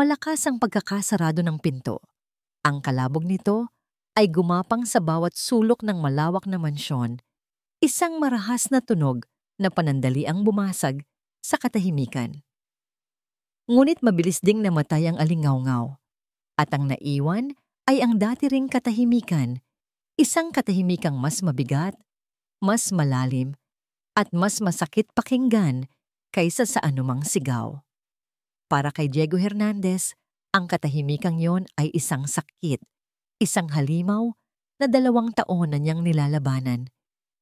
Malakas ang pagkakasarado ng pinto. Ang kalabog nito ay gumapang sa bawat sulok ng malawak na mansyon, isang marahas na tunog na panandali ang bumasag sa katahimikan. Ngunit mabilis ding namatay ang alingawngaw, at ang naiwan ay ang dati ring katahimikan, isang katahimikang mas mabigat, mas malalim, at mas masakit pakinggan kaysa sa anumang sigaw. Para kay Diego Hernandez, ang katahimikang yon ay isang sakit, isang halimaw na 2 taon na niyang nilalabanan,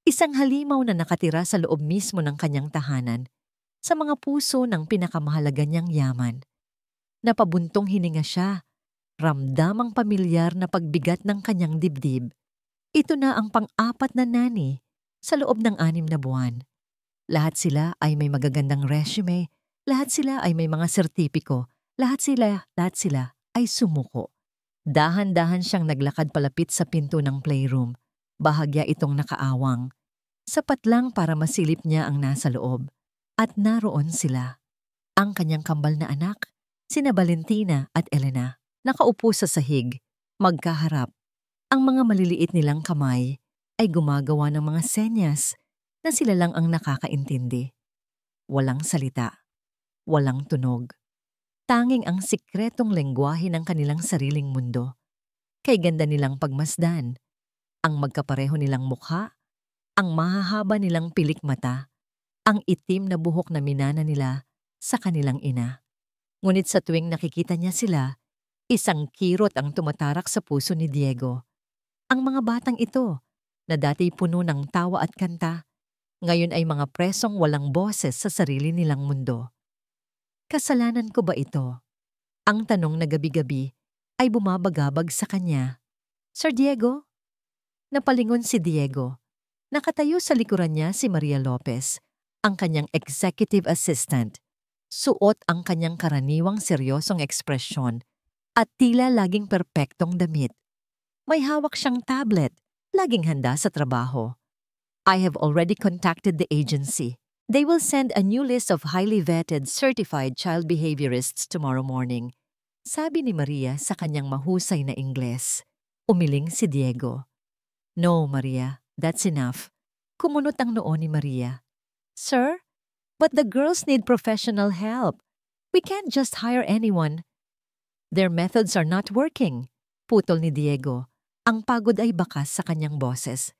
isang halimaw na nakatira sa loob mismo ng kanyang tahanan, sa mga puso ng pinakamahalaga niyang yaman. Napabuntong hininga siya, ramdam ang pamilyar na pagbigat ng kanyang dibdib. Ito na ang pang-4 na nani sa loob ng 6 na buwan. Lahat sila ay may magagandang resume, lahat sila ay may mga sertipiko, lahat sila ay sumuko. Dahan-dahan siyang naglakad palapit sa pinto ng playroom. Bahagya itong nakaawang. Sapat lang para masilip niya ang nasa loob. At naroon sila. Ang kanyang kambal na anak, sina Valentina at Elena, nakaupo sa sahig, magkaharap. Ang mga maliliit nilang kamay ay gumagawa ng mga senyas na sila lang ang nakakaintindi. Walang salita, walang tunog. Tanging ang sikretong lengguwahe ng kanilang sariling mundo. Kay ganda nilang pagmasdan, ang magkapareho nilang mukha, ang mahahaba nilang pilik mata, ang itim na buhok na minana nila sa kanilang ina. Ngunit sa tuwing nakikita niya sila, isang kirot ang tumatarak sa puso ni Diego. Ang mga batang ito, na dati puno ng tawa at kanta, ngayon ay mga presong walang boses sa sarili nilang mundo. Kasalanan ko ba ito? Ang tanong na gabi-gabi ay bumabagabag sa kanya. Sir Diego? Napalingon si Diego. Nakatayo sa likuran niya si Maria Lopez, ang kanyang executive assistant. Suot ang kanyang karaniwang seryosong ekspresyon at tila laging perpektong damit. May hawak siyang tablet, laging handa sa trabaho. I have already contacted the agency. They will send a new list of highly vetted, certified child behaviorists tomorrow morning. Sabi ni Maria sa kanyang mahusay na Ingles. Umiling si Diego. No, Maria, that's enough. Kumunot ang noo ni Maria. Sir, but the girls need professional help. We can't just hire anyone. Their methods are not working. Putol ni Diego. Ang pagod ay bakas sa kanyang boses.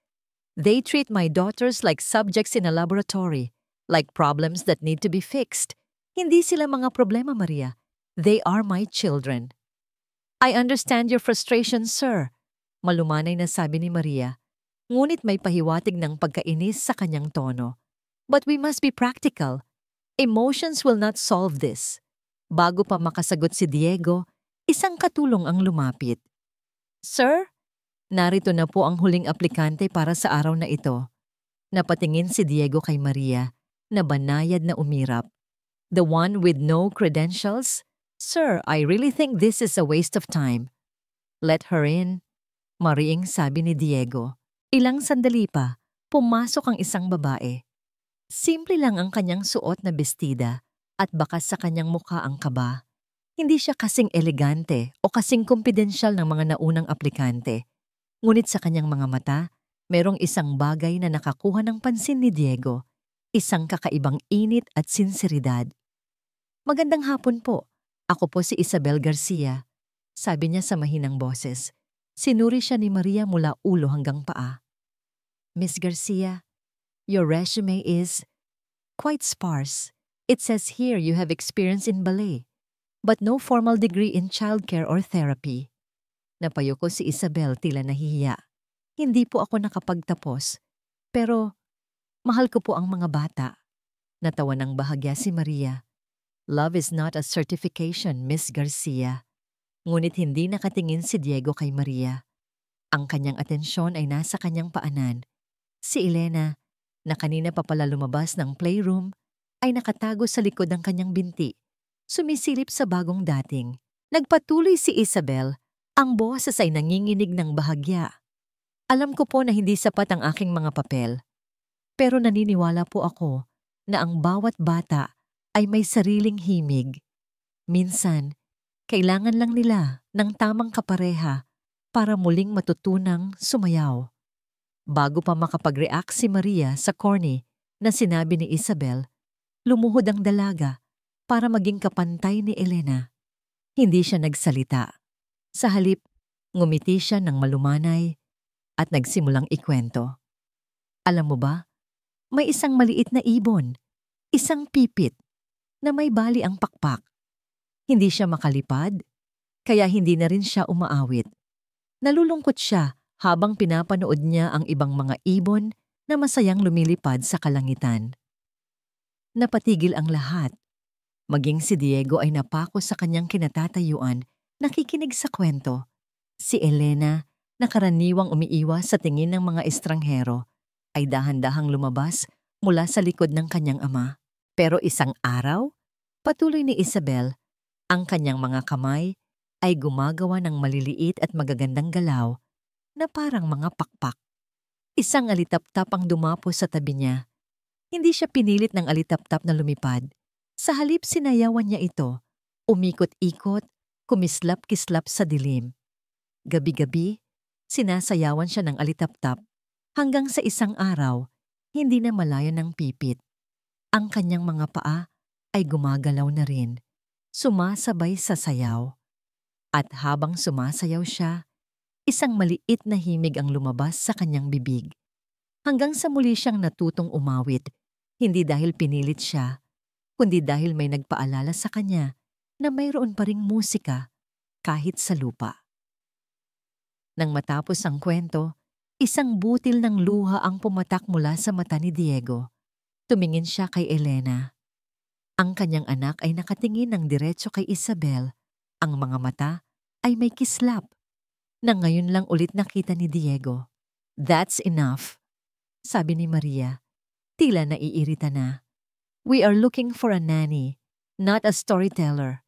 They treat my daughters like subjects in a laboratory, like problems that need to be fixed. Hindi sila mga problema, Maria. They are my children. I understand your frustration, sir. Malumanay na sabi ni Maria. Ngunit may pahiwatig ng pagkainis sa kanyang tono. But we must be practical. Emotions will not solve this. Bago pa makasagot si Diego, isang katulong ang lumapit. Sir, narito na po ang huling aplikante para sa araw na ito. Napatingin si Diego kay Maria, na banayad na umirap. The one with no credentials? Sir, I really think this is a waste of time. Let her in. Mariing sabi ni Diego. Ilang sandali pa, pumasok ang isang babae. Simple lang ang kanyang suot na bestida at bakas sa kanyang mukha ang kaba. Hindi siya kasing elegante o kasing kumpidensyal ng mga naunang aplikante. Ngunit sa kanyang mga mata, merong isang bagay na nakakuha ng pansin ni Diego, isang kakaibang init at sinseridad. Magandang hapon po. Ako po si Isabel Garcia, sabi niya sa mahinang boses. Sinuri siya ni Maria mula ulo hanggang paa. Miss Garcia, your resume is quite sparse. It says here you have experience in ballet, but no formal degree in childcare or therapy. Napayuko si Isabel tila nahihiya. Hindi po ako nakapagtapos, pero mahal ko po ang mga bata. Natawa ng bahagya si Maria. Love is not a certification, Miss Garcia. Ngunit hindi nakatingin si Diego kay Maria. Ang kanyang atensyon ay nasa kanyang paanan. Si Elena, na kanina pa pala lumabas ng playroom, ay nakatago sa likod ng kanyang binti, sumisilip sa bagong dating. Nagpatuloy si Isabel, ang boses ay nanginginig ng bahagya. Alam ko po na hindi sapat ang aking mga papel, pero naniniwala po ako na ang bawat bata ay may sariling himig. Minsan, Kailangan lang nila ng tamang kapareha para muling matutunang sumayaw. Bago pa makapag-react si Maria sa corny na sinabi ni Isabel, lumuhod ang dalaga para maging kapantay ni Elena. Hindi siya nagsalita. Sa halip, ngumiti siya ng malumanay at nagsimulang ikwento. Alam mo ba, may isang maliit na ibon, isang pipit, na may bali ang pakpak. Hindi siya makalipad, kaya hindi na rin siya umaawit. Nalulungkot siya habang pinapanood niya ang ibang mga ibon na masayang lumilipad sa kalangitan. Napatigil ang lahat. Maging si Diego ay napako sa kanyang kinatatayuan, nakikinig sa kwento. Si Elena, na karaniwang umiiwas sa tingin ng mga estranghero, ay dahan-dahang lumabas mula sa likod ng kanyang ama. Pero isang araw, patuloy ni Isabel, ang kanyang mga kamay ay gumagawa ng maliliit at magagandang galaw na parang mga pakpak. Isang alitaptap ang dumapo sa tabi niya. Hindi siya pinilit ng alitaptap na lumipad. Sa halip sinayawan niya ito, umikot-ikot, kumislap-kislap sa dilim. Gabi-gabi, sinasayawan siya ng alitaptap hanggang sa isang araw, hindi na malayo ng pipit. Ang kanyang mga paa ay gumagalaw na rin, sumasabay sa sayaw. At habang sumasayaw siya, isang maliit na himig ang lumabas sa kanyang bibig. Hanggang sa muli siyang natutong umawit, hindi dahil pinilit siya, kundi dahil may nagpaalala sa kanya na mayroon pa ring musika kahit sa lupa. Nang matapos ang kwento, isang butil ng luha ang pumatak mula sa mata ni Diego. Tumingin siya kay Elena. Ang kanyang anak ay nakatingin ng diretso kay Isabel. Ang mga mata ay may kislap na ngayon lang ulit nakita ni Diego. "That's enough," sabi ni Maria. Tila naiirita na. "We are looking for a nanny, not a storyteller."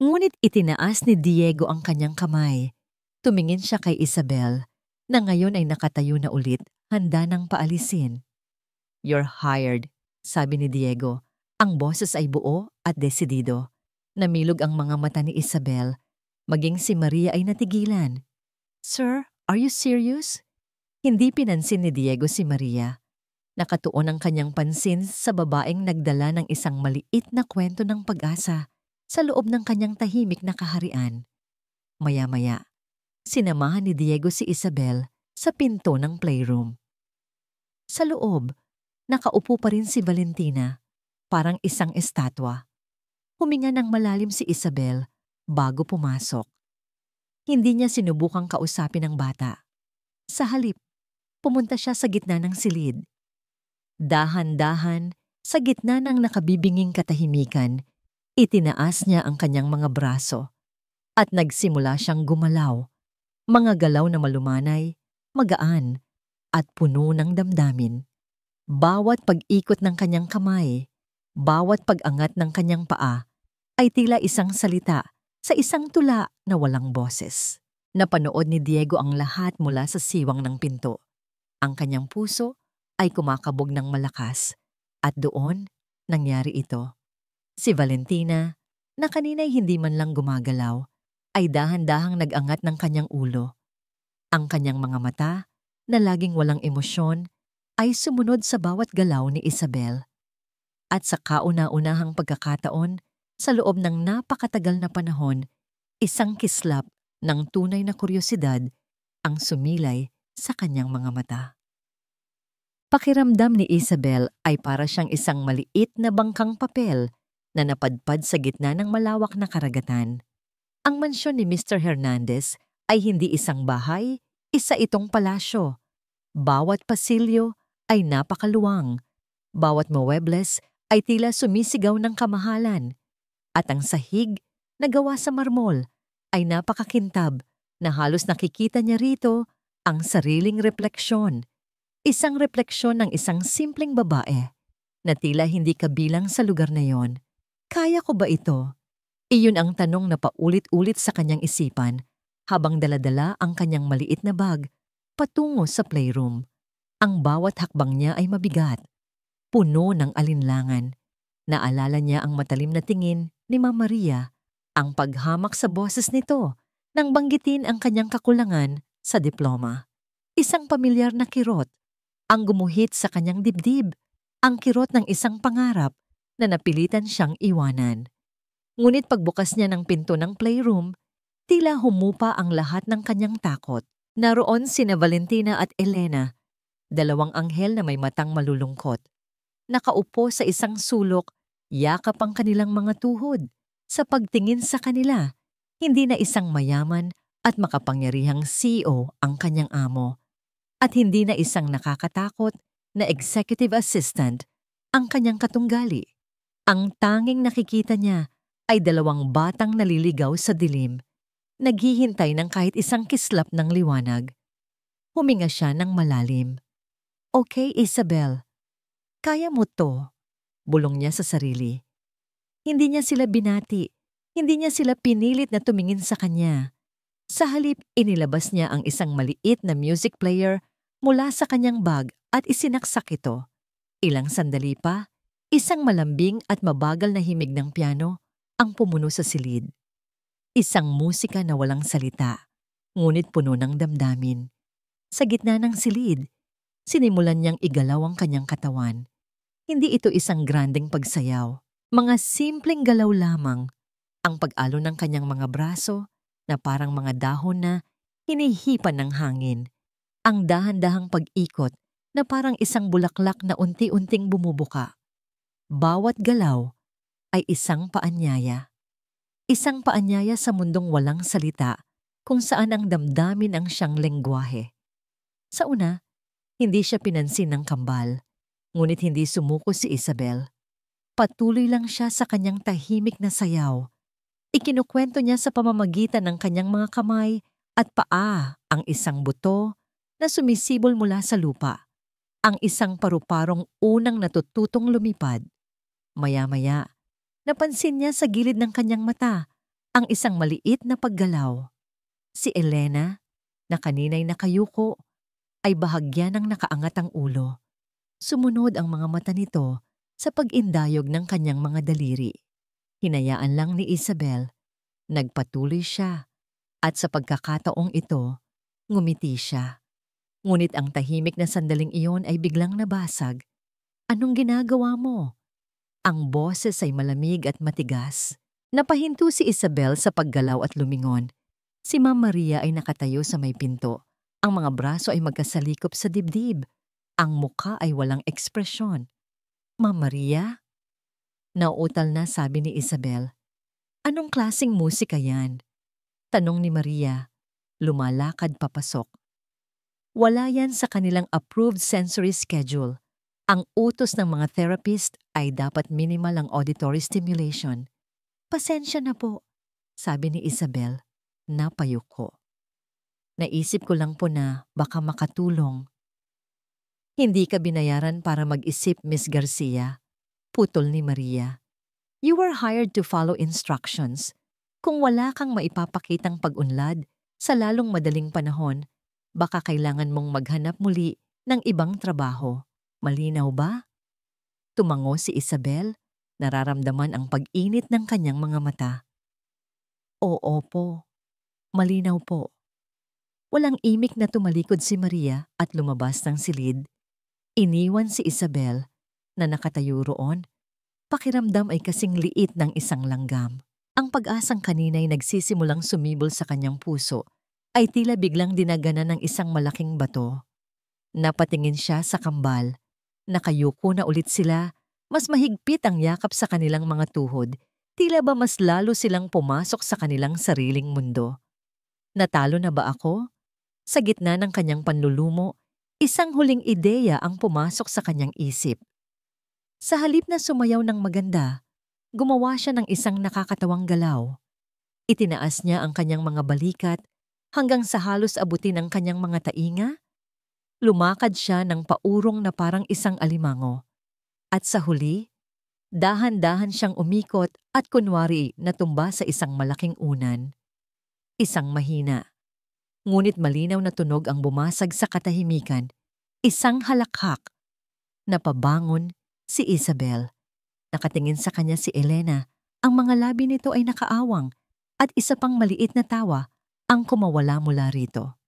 Ngunit itinaas ni Diego ang kanyang kamay. Tumingin siya kay Isabel, na ngayon ay nakatayo na ulit, handa nang paalisin. "You're hired," sabi ni Diego. Ang boses ay buo at desidido. Namilog ang mga mata ni Isabel. Maging si Maria ay natigilan. "Sir, are you serious?" Hindi pinansin ni Diego si Maria. Nakatuon ang kanyang pansin sa babaeng nagdala ng isang maliit na kwento ng pag-asa sa loob ng kanyang tahimik na kaharian. Maya-maya, sinamahan ni Diego si Isabel sa pinto ng playroom. Sa loob, nakaupo pa rin si Valentina, parang isang estatwa. Huminga ng malalim si Isabel bago pumasok. Hindi niya sinubukang kausapin ang bata. Sa halip, pumunta siya sa gitna ng silid. Dahan-dahan, sa gitna ng nakabibinging katahimikan, itinaas niya ang kanyang mga braso at nagsimula siyang gumalaw. Mga galaw na malumanay, magaan, at puno ng damdamin. Bawat pag-ikot ng kanyang kamay, bawat pag-angat ng kanyang paa, ay tila isang salita sa isang tula na walang boses. Napanood ni Diego ang lahat mula sa siwang ng pinto. Ang kanyang puso ay kumakabog ng malakas, at doon nangyari ito. Si Valentina, na kanina'y hindi man lang gumagalaw, ay dahan-dahang nag-angat ng kanyang ulo. Ang kanyang mga mata, na laging walang emosyon, ay sumunod sa bawat galaw ni Isabel. At sa kauna-unahang pagkakataon, sa loob ng napakatagal na panahon, isang kislap ng tunay na kuryosidad ang sumilay sa kanyang mga mata. Pakiramdam ni Isabel ay para siyang isang maliit na bangkang papel na napadpad sa gitna ng malawak na karagatan. Ang mansyon ni Mr. Hernandez ay hindi isang bahay, isa itong palasyo. Bawat pasilyo ay napakaluwang. Bawat muebles ay tila sumisigaw ng kamahalan. At ang sahig na gawa sa marmol ay napakakintab na halos nakikita niya rito ang sariling refleksyon. Isang refleksyon ng isang simpleng babae na tila hindi kabilang sa lugar na yon. Kaya ko ba ito? Iyon ang tanong na paulit-ulit sa kanyang isipan habang daladala ang kanyang maliit na bag patungo sa playroom. Ang bawat hakbang niya ay mabigat, puno ng alinlangan. Naalala niya ang matalim na tingin ni Mama Maria Ang paghamak sa boses nito nang banggitin ang kanyang kakulangan sa diploma. Isang pamilyar na kirot ang gumuhit sa kanyang dibdib, ang kirot ng isang pangarap na napilitan siyang iwanan. Ngunit pagbukas niya ng pinto ng playroom, tila humupa ang lahat ng kanyang takot. Naroon sina Valentina at Elena, dalawang anghel na may matang malulungkot. Nakaupo sa isang sulok, yakap ang kanilang mga tuhod. Sa pagtingin sa kanila, hindi na isang mayaman at makapangyarihang CEO ang kanyang amo. At hindi na isang nakakatakot na executive assistant ang kanyang katunggali. Ang tanging nakikita niya ay dalawang batang naliligaw sa dilim, naghihintay ng kahit isang kislap ng liwanag. Huminga siya ng malalim. "Okay, Isabel. Kaya mo to," bulong niya sa sarili. Hindi niya sila binati, hindi niya sila pinilit na tumingin sa kanya. Sa halip, inilabas niya ang isang maliit na music player mula sa kanyang bag at isinaksak ito. Ilang sandali pa, isang malambing at mabagal na himig ng piano ang pumuno sa silid. Isang musika na walang salita, ngunit puno ng damdamin. Sa gitna ng silid, sinimulan niyang igalaw ang kanyang katawan. Hindi ito isang grandeng pagsayaw. Mga simpleng galaw lamang. Ang pag-alo ng kanyang mga braso na parang mga dahon na hinihipan ng hangin. Ang dahan-dahang pag-ikot na parang isang bulaklak na unti-unting bumubuka. Bawat galaw ay isang paanyaya. Isang paanyaya sa mundong walang salita kung saan ang damdamin ang siyang lengguwahe. Sa una, hindi siya pinansin ng kambal, ngunit hindi sumuko si Isabel. Patuloy lang siya sa kanyang tahimik na sayaw. Ikinukwento niya sa pamamagitan ng kanyang mga kamay at paa ang isang buto na sumisibol mula sa lupa, ang isang paru-parong unang natututong lumipad. Maya-maya, napansin niya sa gilid ng kanyang mata ang isang maliit na paggalaw. Si Elena, na kanina'y nakayuko, ay bahagya ng nakaangat ang ulo. Sumunod ang mga mata nito sa pag-indayog ng kanyang mga daliri. Hinayaan lang ni Isabel. Nagpatuloy siya at sa pagkakataong ito, ngumiti siya. Ngunit ang tahimik na sandaling iyon ay biglang nabasag. "Anong ginagawa mo?" Ang boses ay malamig at matigas. Napahinto si Isabel sa paggalaw at lumingon. Si Ma'am Maria ay nakatayo sa may pinto. Ang mga braso ay magkasalikop sa dibdib. Ang mukha ay walang ekspresyon. "Ma'am Maria?" Nauutal na sabi ni Isabel. "Anong klaseng musika yan?" Tanong ni Maria. Lumalakad papasok. Wala yan sa kanilang approved sensory schedule. Ang utos ng mga therapist ay dapat minimal ang auditory stimulation. "Pasensya na po," sabi ni Isabel. Napayuko. "Naisip ko lang po na baka makatulong." "Hindi ka binayaran para mag-isip, Miss Garcia," putol ni Maria. "You were hired to follow instructions. Kung wala kang maipapakitang pag-unlad sa lalong madaling panahon, baka kailangan mong maghanap muli ng ibang trabaho. Malinaw ba?" Tumango si Isabel, nararamdaman ang pag-init ng kanyang mga mata. "Oo po. Malinaw po." Walang imik na tumalikod si Maria at lumabas ng silid. Iniwan si Isabel na nakatayo roon. Pakiramdam ay kasing liit ng isang langgam. Ang pag-asang kanina'y nagsisimulang sumibol sa kanyang puso ay tila biglang dinagana ng isang malaking bato. Napatingin siya sa kambal. Nakayuko na ulit sila, mas mahigpit ang yakap sa kanilang mga tuhod. Tila ba mas lalo silang pumasok sa kanilang sariling mundo. "Natalo na ba ako?" Sa gitna ng kanyang panlulumo, isang huling ideya ang pumasok sa kanyang isip. Sa halip na sumayaw ng maganda, gumawa siya ng isang nakakatawang galaw. Itinaas niya ang kanyang mga balikat hanggang sa halos abutin ang kanyang mga tainga. Lumakad siya ng paurong na parang isang alimango. At sa huli, dahan-dahan siyang umikot at kunwari natumba sa isang malaking unan. Isang mahina, ngunit malinaw na tunog ang bumasag sa katahimikan. Isang halakhak. Napabangon si Isabel. Nakatingin sa kanya si Elena. Ang mga labi nito ay nakaawang at isa pang maliit na tawa ang kumawala mula rito.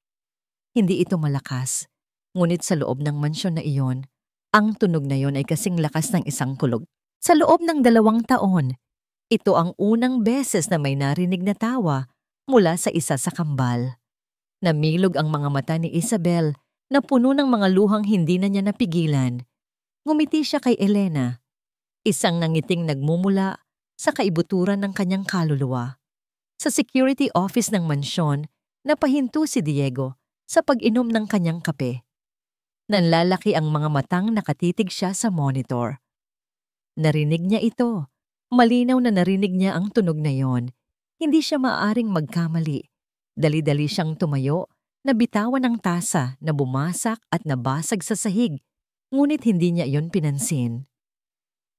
Hindi ito malakas, ngunit sa loob ng mansyon na iyon, ang tunog na iyon ay kasing lakas ng isang kulog. Sa loob ng 2 taon, ito ang unang beses na may narinig na tawa mula sa isa sa kambal. Namilog ang mga mata ni Isabel na puno ng mga luhang hindi na niya napigilan. Ngumiti siya kay Elena, isang nangiting nagmumula sa kaibuturan ng kanyang kaluluwa. Sa security office ng mansyon, napahinto si Diego sa pag-inom ng kanyang kape. Nanlalaki ang mga matang nakatitig siya sa monitor. Narinig niya ito. Malinaw na narinig niya ang tunog na yon. Hindi siya maaaring magkamali. Dali-dali siyang tumayo, nabitawan ng tasa na bumasak at nabasag sa sahig, ngunit hindi niya iyon pinansin.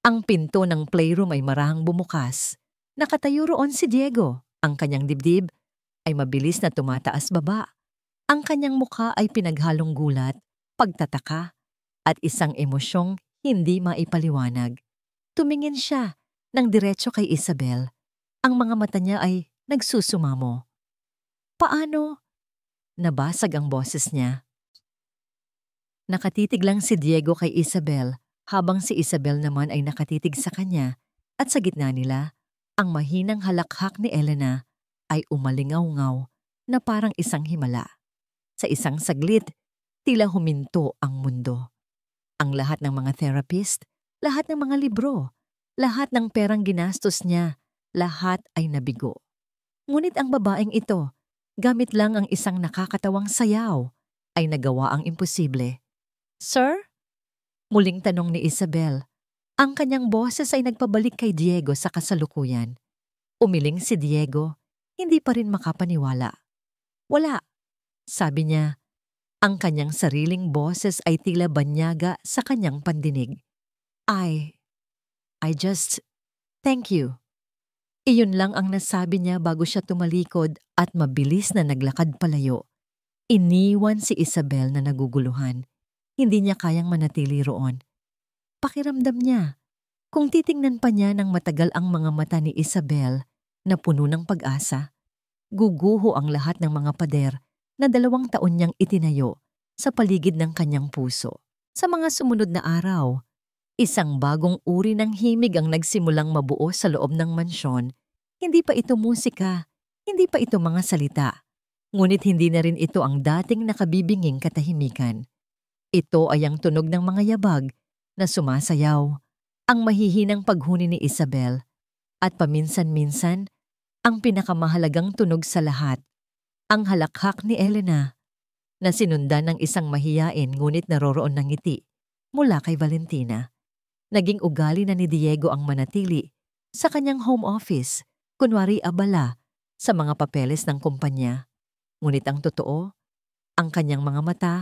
Ang pinto ng playroom ay marahang bumukas. Nakatayo roon si Diego. Ang kanyang dibdib ay mabilis na tumataas baba. Ang kanyang mukha ay pinaghalong gulat, pagtataka, at isang emosyong hindi maipaliwanag. Tumingin siya ng diretso kay Isabel. Ang mga mata niya ay nagsusumamo. Paano? Nabasag ang boses niya. Nakatitig lang si Diego kay Isabel habang si Isabel naman ay nakatitig sa kanya at sa gitna nila, ang mahinang halakhak ni Elena ay umalingaw-ngaw na parang isang himala. Sa isang saglit, tila huminto ang mundo. Ang lahat ng mga therapist, lahat ng mga libro, lahat ng perang ginastos niya, lahat ay nabigo. Ngunit ang babaeng ito, gamit lang ang isang nakakatawang sayaw, ay nagawa ang imposible. Sir? Muling tanong ni Isabel. Ang kanyang boses ay nagpabalik kay Diego sa kasalukuyan. Umiling si Diego, hindi pa rin makapaniwala. Wala, sabi niya. Ang kanyang sariling boses ay tila banyaga sa kanyang pandinig. I just, thank you. Iyon lang ang nasabi niya bago siya tumalikod at mabilis na naglakad palayo. Iniwan si Isabel na naguguluhan. Hindi niya kayang manatili roon. Pakiramdam niya, kung titingnan pa niya ng matagal ang mga mata ni Isabel na puno ng pag-asa, guguho ang lahat ng mga pader na 2 taon niyang itinayo sa paligid ng kanyang puso. Sa mga sumunod na araw, isang bagong uri ng himig ang nagsimulang mabuo sa loob ng mansyon. Hindi pa ito musika, hindi pa ito mga salita. Ngunit hindi na rin ito ang dating nakabibinging katahimikan. Ito ay ang tunog ng mga yabag na sumasayaw, ang mahihinang paghuni ni Isabel, at paminsan-minsan, ang pinakamahalagang tunog sa lahat, ang halakhak ni Elena, na sinundan ng isang mahiyain ngunit naroroon ng ngiti mula kay Valentina. Naging ugali na ni Diego ang manatili sa kanyang home office, kunwari abala sa mga papeles ng kumpanya. Ngunit ang totoo, ang kanyang mga mata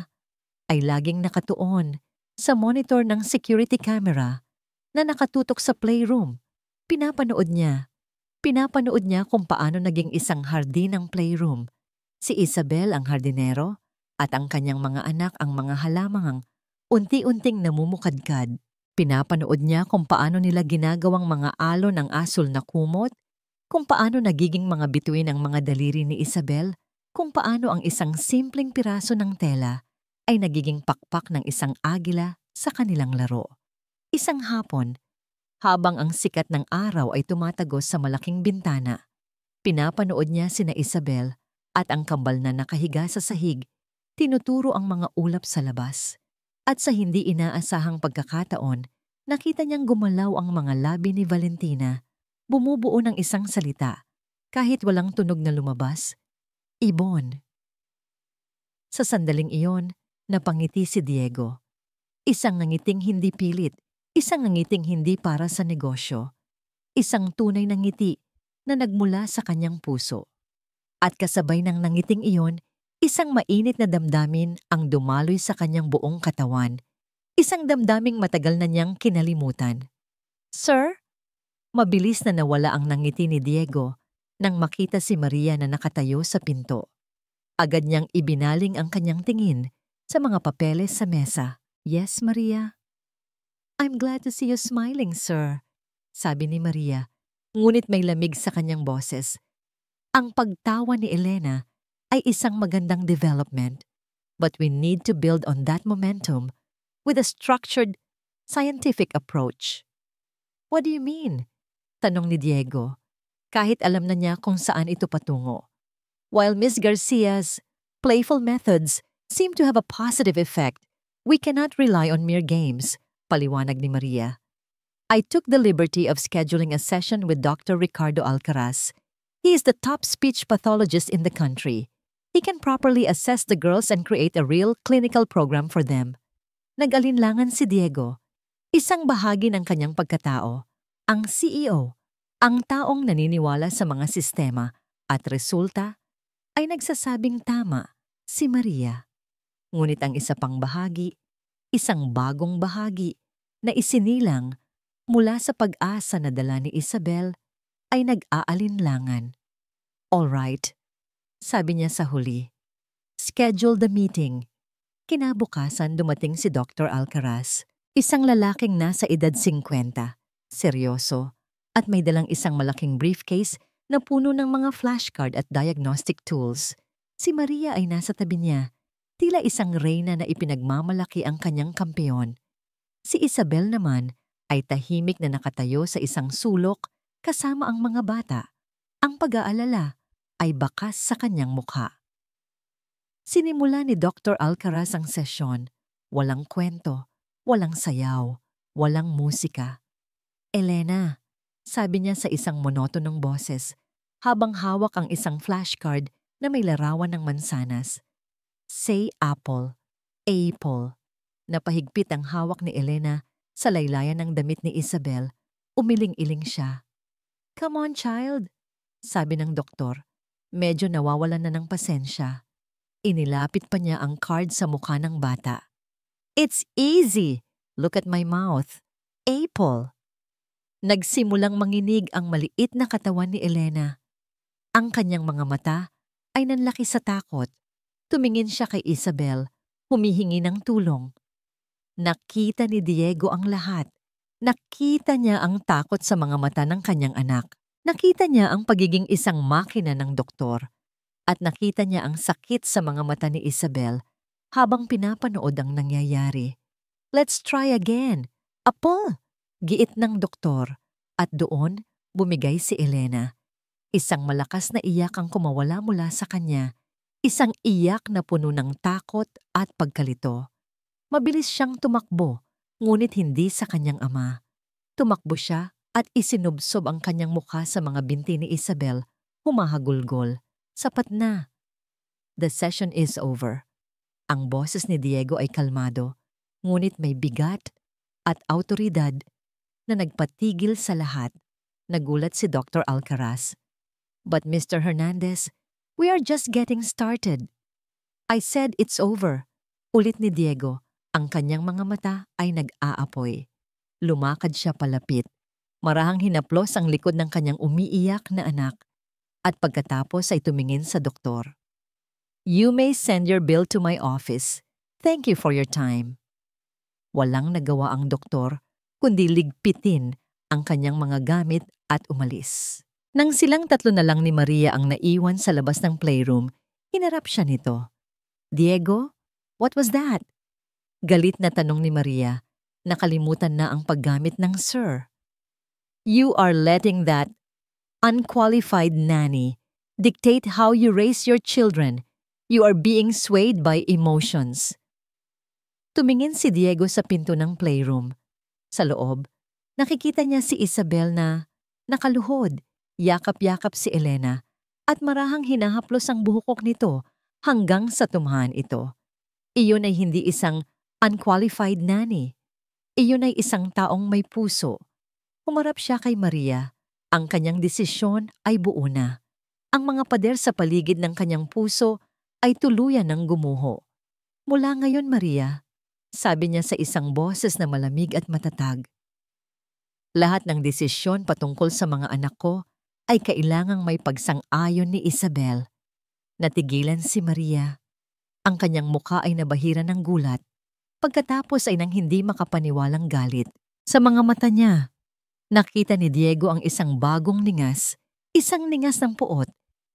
ay laging nakatuon sa monitor ng security camera na nakatutok sa playroom. Pinapanood niya kung paano naging isang hardin ang playroom. Si Isabel ang hardinero at ang kanyang mga anak ang mga halamangang unti-unting namumukadkad. Pinapanood niya kung paano nila ginagawang mga alon ng asul na kumot, kung paano nagiging mga bituin ang mga daliri ni Isabel, kung paano ang isang simpleng piraso ng tela ay nagiging pakpak ng isang agila sa kanilang laro. Isang hapon, habang ang sikat ng araw ay tumatagos sa malaking bintana, pinapanood niya sina Isabel at ang kambal na nakahiga sa sahig, tinuturo ang mga ulap sa labas. At sa hindi inaasahang pagkakataon, nakita niyang gumalaw ang mga labi ni Valentina, bumubuo ng isang salita, kahit walang tunog na lumabas. Ibon. Sa sandaling iyon, napangiti si Diego. Isang nangiting hindi pilit, isang nangiting hindi para sa negosyo. Isang tunay na ngiti na nagmula sa kanyang puso. At kasabay ng nangiting iyon, isang mainit na damdamin ang dumaloy sa kanyang buong katawan. Isang damdaming matagal na niyang kinalimutan. Sir? Mabilis na nawala ang nangiti ni Diego nang makita si Maria na nakatayo sa pinto. Agad niyang ibinaling ang kanyang tingin sa mga papeles sa mesa. Yes, Maria? I'm glad to see you smiling, sir, sabi ni Maria, ngunit may lamig sa kanyang boses. Ang pagtawa ni Elena ay isang magandang development, but we need to build on that momentum with a structured, scientific approach. What do you mean? Tanong ni Diego, kahit alam na niya kung saan ito patungo. While Miss Garcia's playful methods seem to have a positive effect, we cannot rely on mere games, paliwanag ni Maria. I took the liberty of scheduling a session with Dr. Ricardo Alcaraz. He is the top speech pathologist in the country. He can properly assess the girls and create a real clinical program for them. Nag-alinlangan si Diego. Isang bahagi ng kanyang pagkatao, ang CEO, ang taong naniniwala sa mga sistema at resulta ay nagsasabing tama si Maria. Ngunit ang isa pang bahagi, isang bagong bahagi na isinilang mula sa pag-asa na dala ni Isabel ay nag-aalinlangan. All right, sabi niya sa huli. Schedule the meeting. Kinabukasan dumating si Dr. Alcaraz, isang lalaking nasa edad 50, seryoso, at may dalang isang malaking briefcase na puno ng mga flashcard at diagnostic tools. Si Maria ay nasa tabi niya, tila isang reyna na ipinagmamalaki ang kanyang kampeon. Si Isabel naman ay tahimik na nakatayo sa isang sulok kasama ang mga bata. Ang pag-aalala ay bakas sa kanyang mukha. Sinimula ni Dr. Alcaraz ang sesyon. Walang kwento, walang sayaw, walang musika. Elena, sabi niya sa isang monotonong boses, habang hawak ang isang flashcard na may larawan ng mansanas. Say apple, apple. Napahigpit ang hawak ni Elena sa laylayan ng damit ni Isabel. Umiling-iling siya. Come on, child, sabi ng doktor. Medyo nawawalan na ng pasensya. Inilapit pa niya ang card sa mukha ng bata. It's easy. Look at my mouth. Apple. Nagsimulang manginig ang maliit na katawan ni Elena. Ang kanyang mga mata ay nanlaki sa takot. Tumingin siya kay Isabel, humihingi ng tulong. Nakita ni Diego ang lahat. Nakita niya ang takot sa mga mata ng kanyang anak. Nakita niya ang pagiging isang makina ng doktor. At nakita niya ang sakit sa mga mata ni Isabel habang pinapanood ang nangyayari. Let's try again. Apple! Giit ng doktor. At doon, bumigay si Elena. Isang malakas na iyak ang kumawala mula sa kanya. Isang iyak na puno ng takot at pagkalito. Mabilis siyang tumakbo, ngunit hindi sa kanyang ama. Tumakbo siya at isinubsob ang kanyang mukha sa mga binti ni Isabel, humahagulgol. Sapat na. The session is over. Ang boses ni Diego ay kalmado, ngunit may bigat at awtoridad na nagpatigil sa lahat. Nagulat si Dr. Alcaraz. But Mr. Hernandez, we are just getting started. I said it's over. Ulit ni Diego, ang kanyang mga mata ay nag-aapoy. Lumakad siya palapit. Marahang hinaplos ang likod ng kanyang umiiyak na anak. At pagkatapos ay tumingin sa doktor. You may send your bill to my office. Thank you for your time. Walang nagawa ang doktor, kundi ligpitin ang kanyang mga gamit at umalis. Nang silang tatlo na lang ni Maria ang naiwan sa labas ng playroom, hinarap siya nito. Diego, what was that? Galit na tanong ni Maria. Nakalimutan na ang paggamit ng sir. You are letting that unqualified nanny dictate how you raise your children. You are being swayed by emotions. Tumingin si Diego sa pinto ng playroom. Sa loob, nakikita niya si Isabel na nakaluhod, yakap-yakap si Elena, at marahang hinahaplos ang buhok nito hanggang sa tumhan ito. Iyon ay hindi isang unqualified nanny. Iyon ay isang taong may puso. Humarap siya kay Maria. Ang kanyang desisyon ay buo na. Ang mga pader sa paligid ng kanyang puso ay tuluyan ng gumuho. Mula ngayon, Maria, sabi niya sa isang boses na malamig at matatag. Lahat ng desisyon patungkol sa mga anak ko ay kailangang may pagsang-ayon ni Isabel. Natigilan si Maria. Ang kanyang mukha ay nabahira ng gulat. Pagkatapos ay nang hindi makapaniwalang galit. Sa mga mata niya, nakita ni Diego ang isang bagong ningas, isang ningas ng puot,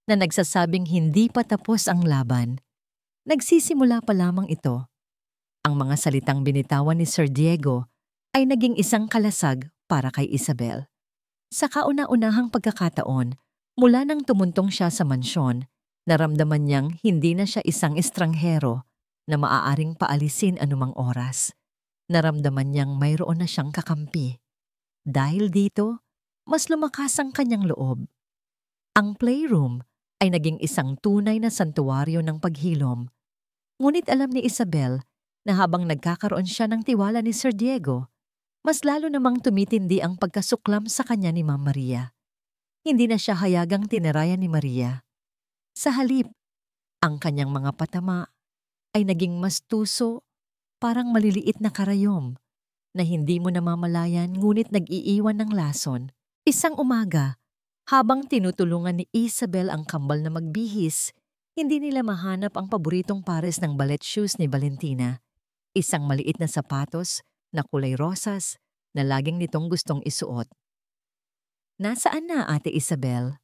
na nagsasabing hindi pa tapos ang laban. Nagsisimula pa lamang ito. Ang mga salitang binitawan ni Sir Diego ay naging isang kalasag para kay Isabel. Sa kauna-unahang pagkakataon, mula nang tumuntong siya sa mansyon, naramdaman niyang hindi na siya isang estranghero na maaaring paalisin anumang oras. Naramdaman niyang mayroon na siyang kakampi. Dahil dito, mas lumakas ang kanyang loob. Ang playroom ay naging isang tunay na santuwaryo ng paghilom. Ngunit alam ni Isabel na habang nagkakaroon siya ng tiwala ni Sir Diego, mas lalo namang tumitindi ang pagkasuklam sa kanya ni Ma'am Maria. Hindi na siya hayagang tinirayan ni Maria. Sa halip, ang kanyang mga patama ay naging mas tuso, parang maliliit na karayom na hindi mo namamalayan ngunit nag-iiwan ng lason. Isang umaga, habang tinutulungan ni Isabel ang kambal na magbihis, hindi nila mahanap ang paboritong pares ng ballet shoes ni Valentina. Isang maliit na sapatos na kulay rosas na laging nitong gustong isuot. "Nasaan na, Ate Isabel?"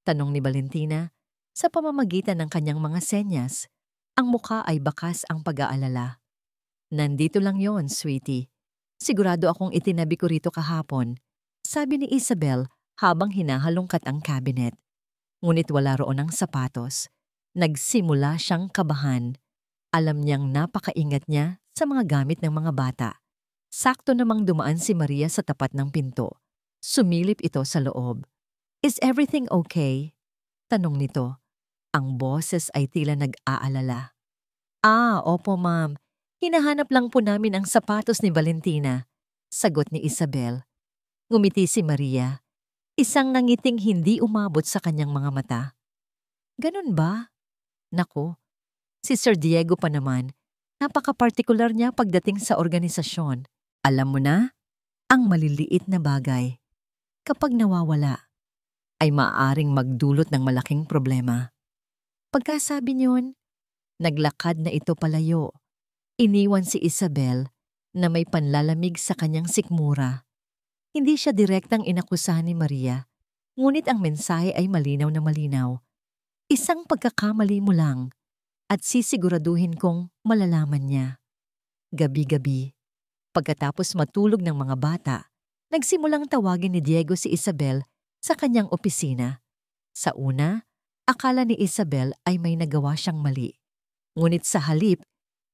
tanong ni Valentina sa pamamagitan ng kanyang mga senyas. Ang mukha ay bakas ang pag-aalala. "Nandito lang yon, sweetie. Sigurado akong itinabi ko rito kahapon," sabi ni Isabel habang hinahalongkat ang cabinet. Ngunit wala roon ang sapatos. Nagsimula siyang kabahan. Alam niyang napakaingat niya sa mga gamit ng mga bata. Sakto namang dumaan si Maria sa tapat ng pinto. Sumilip ito sa loob. "Is everything okay?" tanong nito. Ang boses ay tila nag-aalala. "Ah, opo ma'am. Hinahanap lang po namin ang sapatos ni Valentina," sagot ni Isabel. Ngumiti si Maria. Isang nangiting hindi umabot sa kanyang mga mata. "Ganun ba? Nako, si Sir Diego pa naman, napaka-partikular niya pagdating sa organisasyon. Alam mo na, ang maliliit na bagay, kapag nawawala, ay maaaring magdulot ng malaking problema." Pagkasabi niyon, naglakad na ito palayo. Iniwan si Isabel na may panlalamig sa kanyang sikmura. Hindi siya direktang inakusahan ni Maria, ngunit ang mensahe ay malinaw na malinaw. Isang pagkakamali mo lang at sisiguraduhin kong malalaman niya. Gabi-gabi, pagkatapos matulog ng mga bata, nagsimulang tawagin ni Diego si Isabel sa kanyang opisina. Sa una, akala ni Isabel ay may nagawa siyang mali. Ngunit sa halip,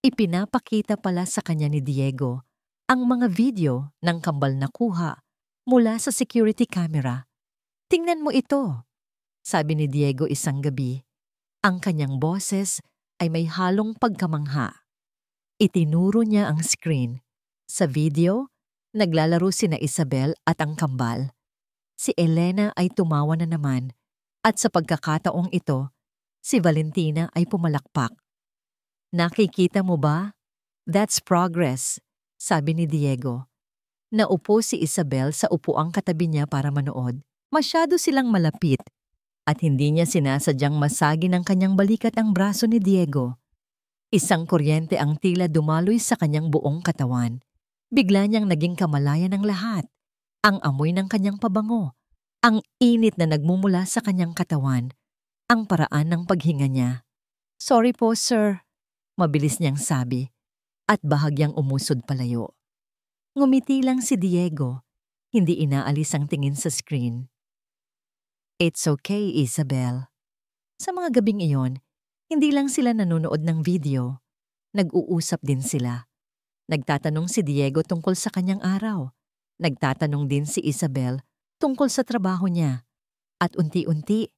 ipinapakita pala sa kanya ni Diego ang mga video ng kambal na kuha mula sa security camera. "Tingnan mo ito," sabi ni Diego isang gabi. Ang kanyang boses ay may halong pagkamangha. Itinuro niya ang screen. Sa video, naglalaro sina Isabel at ang kambal. Si Elena ay tumawa na naman at sa pagkakataong ito, si Valentina ay pumalakpak. "Nakikita mo ba? That's progress," sabi ni Diego. Naupo si Isabel sa upuang katabi niya para manood. Masyado silang malapit at hindi niya sinasadyang masagi ng kanyang balikat ang braso ni Diego. Isang kuryente ang tila dumaloy sa kanyang buong katawan. Bigla niyang naging kamalayan ng lahat. Ang amoy ng kanyang pabango, ang init na nagmumula sa kanyang katawan, ang paraan ng paghinga niya. "Sorry po, sir," mabilis niyang sabi, at bahagyang umusod palayo. Ngumiti lang si Diego, hindi inaalis ang tingin sa screen. "It's okay, Isabel." Sa mga gabing iyon, hindi lang sila nanonood ng video, nag-uusap din sila. Nagtatanong si Diego tungkol sa kanyang araw. Nagtatanong din si Isabel tungkol sa trabaho niya. At unti-unti,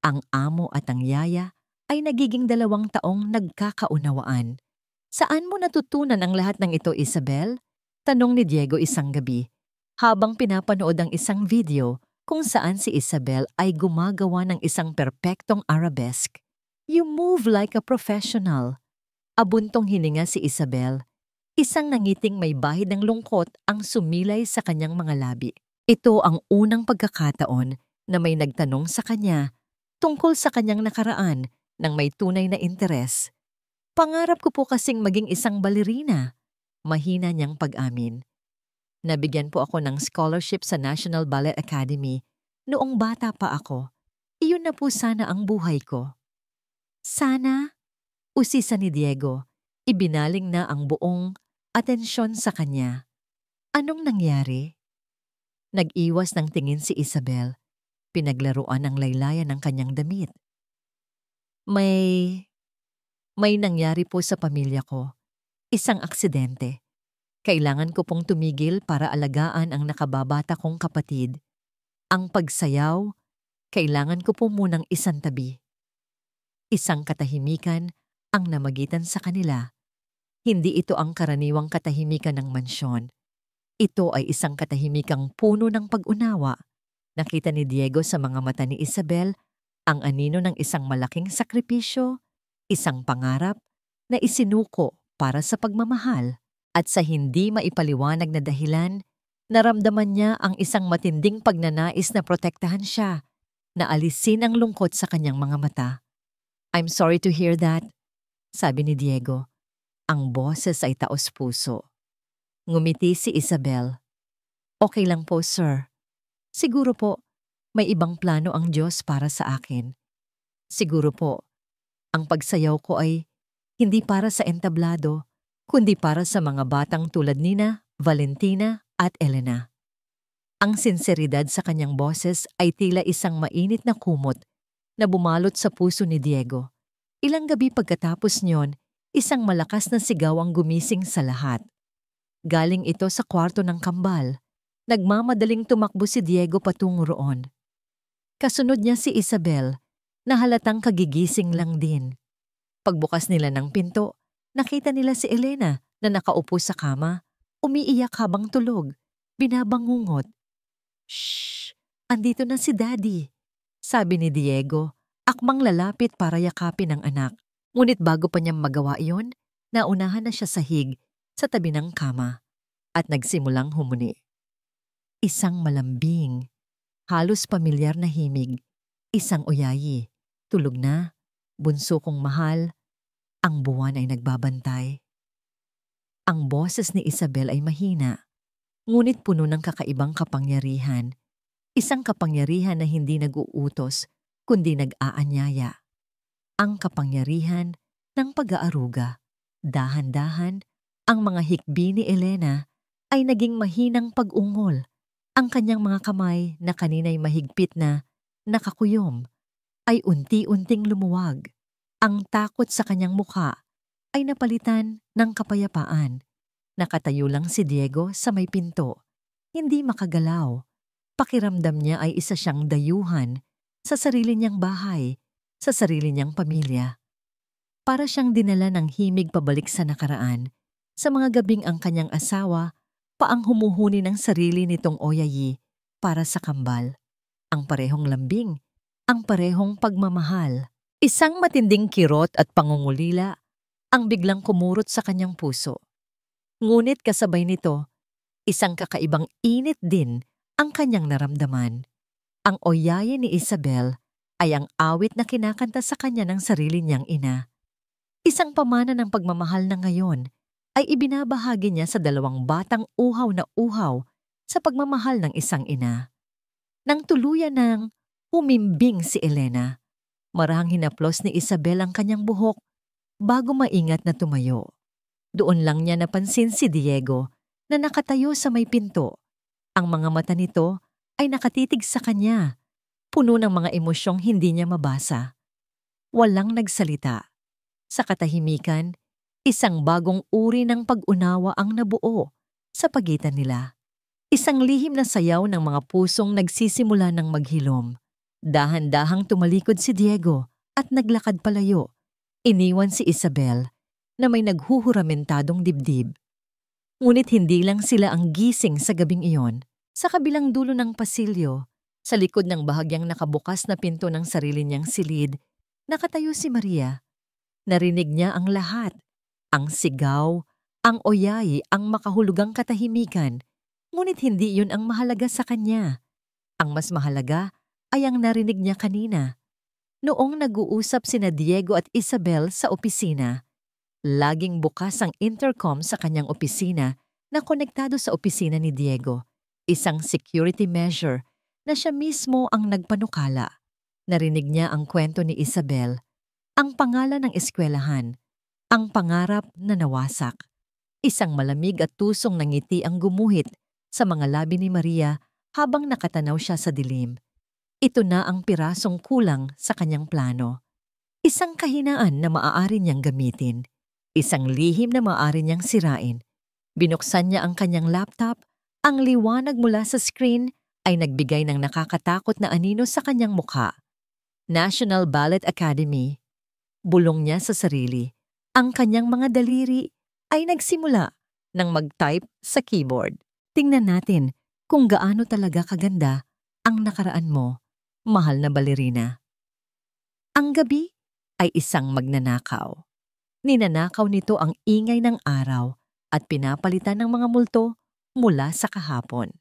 ang amo at ang yaya ay nagiging 2 taong nagkakaunawaan. "Saan mo natutunan ang lahat ng ito, Isabel?" tanong ni Diego isang gabi, habang pinapanood ang isang video kung saan si Isabel ay gumagawa ng isang perpektong arabesque. "You move like a professional." Abuntong hininga si Isabel. Isang nangiting may bahid ng lungkot ang sumilay sa kanyang mga labi. Ito ang unang pagkakataon na may nagtanong sa kanya tungkol sa kanyang nakaraan nang may tunay na interes. "Pangarap ko po kasing maging isang balerina," mahina niyang pag-amin. "Nabigyan po ako ng scholarship sa National Ballet Academy noong bata pa ako. Iyon na po sana ang buhay ko. Sana, usisa ni Diego, ibinaling na ang buong atensyon sa kanya. Anong nangyari? Nag-iwas ng tingin si Isabel. Pinaglaruan ang laylayan ng kanyang damit. May nangyari po sa pamilya ko. Isang aksidente. Kailangan ko pong tumigil para alagaan ang nakababata kong kapatid. Ang pagsayaw, kailangan ko po munang isantabi. Isang katahimikan ang namagitan sa kanila. Hindi ito ang karaniwang katahimikan ng mansyon. Ito ay isang katahimikang puno ng pag-unawa. Nakita ni Diego sa mga mata ni Isabel ang anino ng isang malaking sakripisyo, isang pangarap na isinuko para sa pagmamahal. At sa hindi maipaliwanag na dahilan, naramdaman niya ang isang matinding pagnanais na protektahan siya, na alisin ang lungkot sa kanyang mga mata. "I'm sorry to hear that," sabi ni Diego. Ang boses ay taos-puso. Ngumiti si Isabel. "Okay lang po, sir. Siguro po, may ibang plano ang Diyos para sa akin. Siguro po, ang pagsayaw ko ay hindi para sa entablado, kundi para sa mga batang tulad Nina, Valentina at Elena." Ang sinseridad sa kanyang boses ay tila isang mainit na kumot na bumalot sa puso ni Diego. Ilang gabi pagkatapos niyon, isang malakas na sigaw ang gumising sa lahat. Galing ito sa kwarto ng kambal. Nagmamadaling tumakbo si Diego patungo roon. Kasunod niya si Isabel, na halatang kagigising lang din. Pagbukas nila ng pinto, nakita nila si Elena na nakaupo sa kama, umiiyak habang tulog, binabangungot. "Shh! Andito na si Daddy," sabi ni Diego, akmang lalapit para yakapin ang anak. Ngunit bago pa niyang magawa iyon, naunahan na siya sa hig sa tabi ng kama at nagsimulang humuni. Isang malambing, halos pamilyar na himig, isang uyayi, tulog na, bunso kong mahal, ang buwan ay nagbabantay. Ang boses ni Isabel ay mahina, ngunit puno ng kakaibang kapangyarihan, isang kapangyarihan na hindi nag-uutos, kundi nag-aanyaya. Ang kapangyarihan ng pag-aaruga. Dahan-dahan, ang mga hikbi ni Elena ay naging mahinang pag-ungol. Ang kanyang mga kamay na kanina'y mahigpit na nakakuyom ay unti-unting lumuwag. Ang takot sa kanyang mukha ay napalitan ng kapayapaan. Nakatayo lang si Diego sa may pinto. Hindi makagalaw. Pakiramdam niya ay isa siyang dayuhan sa sarili niyang bahay, sa sarili niyang pamilya. Para siyang dinala ng himig pabalik sa nakaraan, sa mga gabing ang kanyang asawa paang humuhuni ng sarili nitong oyayi para sa kambal. Ang parehong lambing, ang parehong pagmamahal. Isang matinding kirot at pangungulila ang biglang kumurot sa kanyang puso. Ngunit kasabay nito, isang kakaibang init din ang kanyang naramdaman. Ang oyayi ni Isabel ay ang awit na kinakanta sa kanya ng sarili niyang ina. Isang pamana ng pagmamahal na ngayon ay ibinabahagi niya sa dalawang batang uhaw na uhaw sa pagmamahal ng isang ina. Nang tuluyan ng humimbing si Elena, marahang hinaplos ni Isabel ang kanyang buhok bago maingat na tumayo. Doon lang niya napansin si Diego na nakatayo sa may pinto. Ang mga mata nito ay nakatitig sa kanya, puno ng mga emosyong hindi niya mabasa. Walang nagsalita. Sa katahimikan, isang bagong uri ng pag-unawa ang nabuo sa pagitan nila. Isang lihim na sayaw ng mga pusong nagsisimula ng maghilom. Dahan-dahang tumalikod si Diego at naglakad palayo. Iniwan si Isabel na may naghuhuramentadong dibdib. Ngunit hindi lang sila ang gising sa gabing iyon. Sa kabilang dulo ng pasilyo, sa likod ng bahagyang nakabukas na pinto ng sarili niyang silid, nakatayo si Maria. Narinig niya ang lahat. Ang sigaw, ang oyayi, ang makahulugang katahimikan. Ngunit hindi yun ang mahalaga sa kanya. Ang mas mahalaga ay ang narinig niya kanina. Noong nag-uusap sina Diego at Isabel sa opisina, laging bukas ang intercom sa kanyang opisina na konektado sa opisina ni Diego. Isang security measure na siya mismo ang nagpanukala. Narinig niya ang kwento ni Isabel, ang pangalan ng eskwelahan, ang pangarap na nawasak. Isang malamig at tusong na ngiti ang gumuhit sa mga labi ni Maria habang nakatanaw siya sa dilim. Ito na ang pirasong kulang sa kanyang plano. Isang kahinaan na maaari niyang gamitin. Isang lihim na maaari niyang sirain. Binuksan niya ang kanyang laptop. Ang liwanag mula sa screen ay nagbigay ng nakakatakot na anino sa kanyang mukha. National Ballet Academy. Bulong niya sa sarili. Ang kanyang mga daliri ay nagsimula ng mag-type sa keyboard. Tingnan natin kung gaano talaga kaganda ang nakaraan mo, mahal na balerina. Ang gabi ay isang magnanakaw. Ninanakaw nito ang ingay ng araw at pinapalitan ng mga multo mula sa kahapon.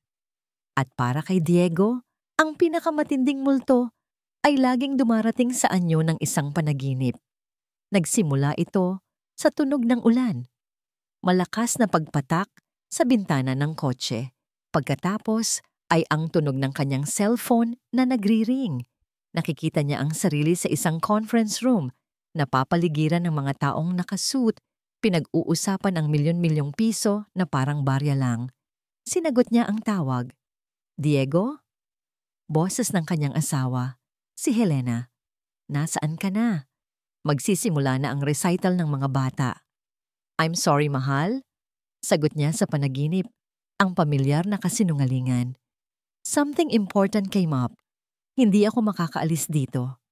At para kay Diego, ang pinakamatinding multo ay laging dumarating sa anyo ng isang panaginip. Nagsimula ito sa tunog ng ulan. Malakas na pagpatak sa bintana ng kotse. Pagkatapos ay ang tunog ng kanyang cellphone na nagri-ring. Nakikita niya ang sarili sa isang conference room, napapaligiran ng mga taong nakasuit, pinag-uusapan ang milyon-milyong piso na parang barya lang. Sinagot niya ang tawag. Diego? Boses ng kanyang asawa, si Helena. Nasaan ka na? Magsisimula na ang recital ng mga bata. I'm sorry, mahal. Sagot niya sa panaginip, ang pamilyar na kasinungalingan. Something important came up. Hindi ako makakaalis dito.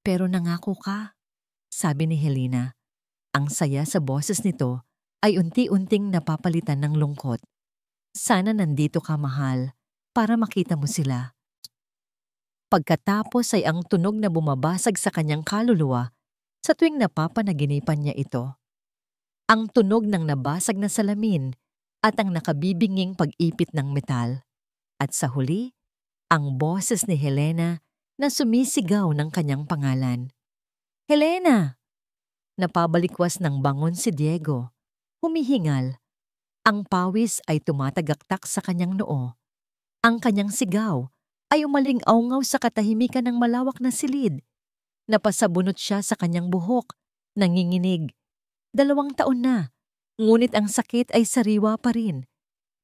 Pero nangako ka, sabi ni Helena. Ang saya sa boses nito ay unti-unting napapalitan ng lungkot. Sana nandito ka, mahal, para makita mo sila. Pagkatapos ay ang tunog na bumabasag sa kanyang kaluluwa sa tuwing napapanaginipan niya ito. Ang tunog ng nabasag na salamin at ang nakabibinging pag-ipit ng metal. At sa huli, ang boses ni Helena na sumisigaw ng kanyang pangalan. Helena! Napabalikwas ng bangon si Diego. Humihingal. Ang pawis ay tumatagaktak sa kanyang noo. Ang kanyang sigaw ay umaling-aungaw sa katahimikan ng malawak na silid. Napasabunot siya sa kanyang buhok, nanginginig. 2 taon na, ngunit ang sakit ay sariwa pa rin.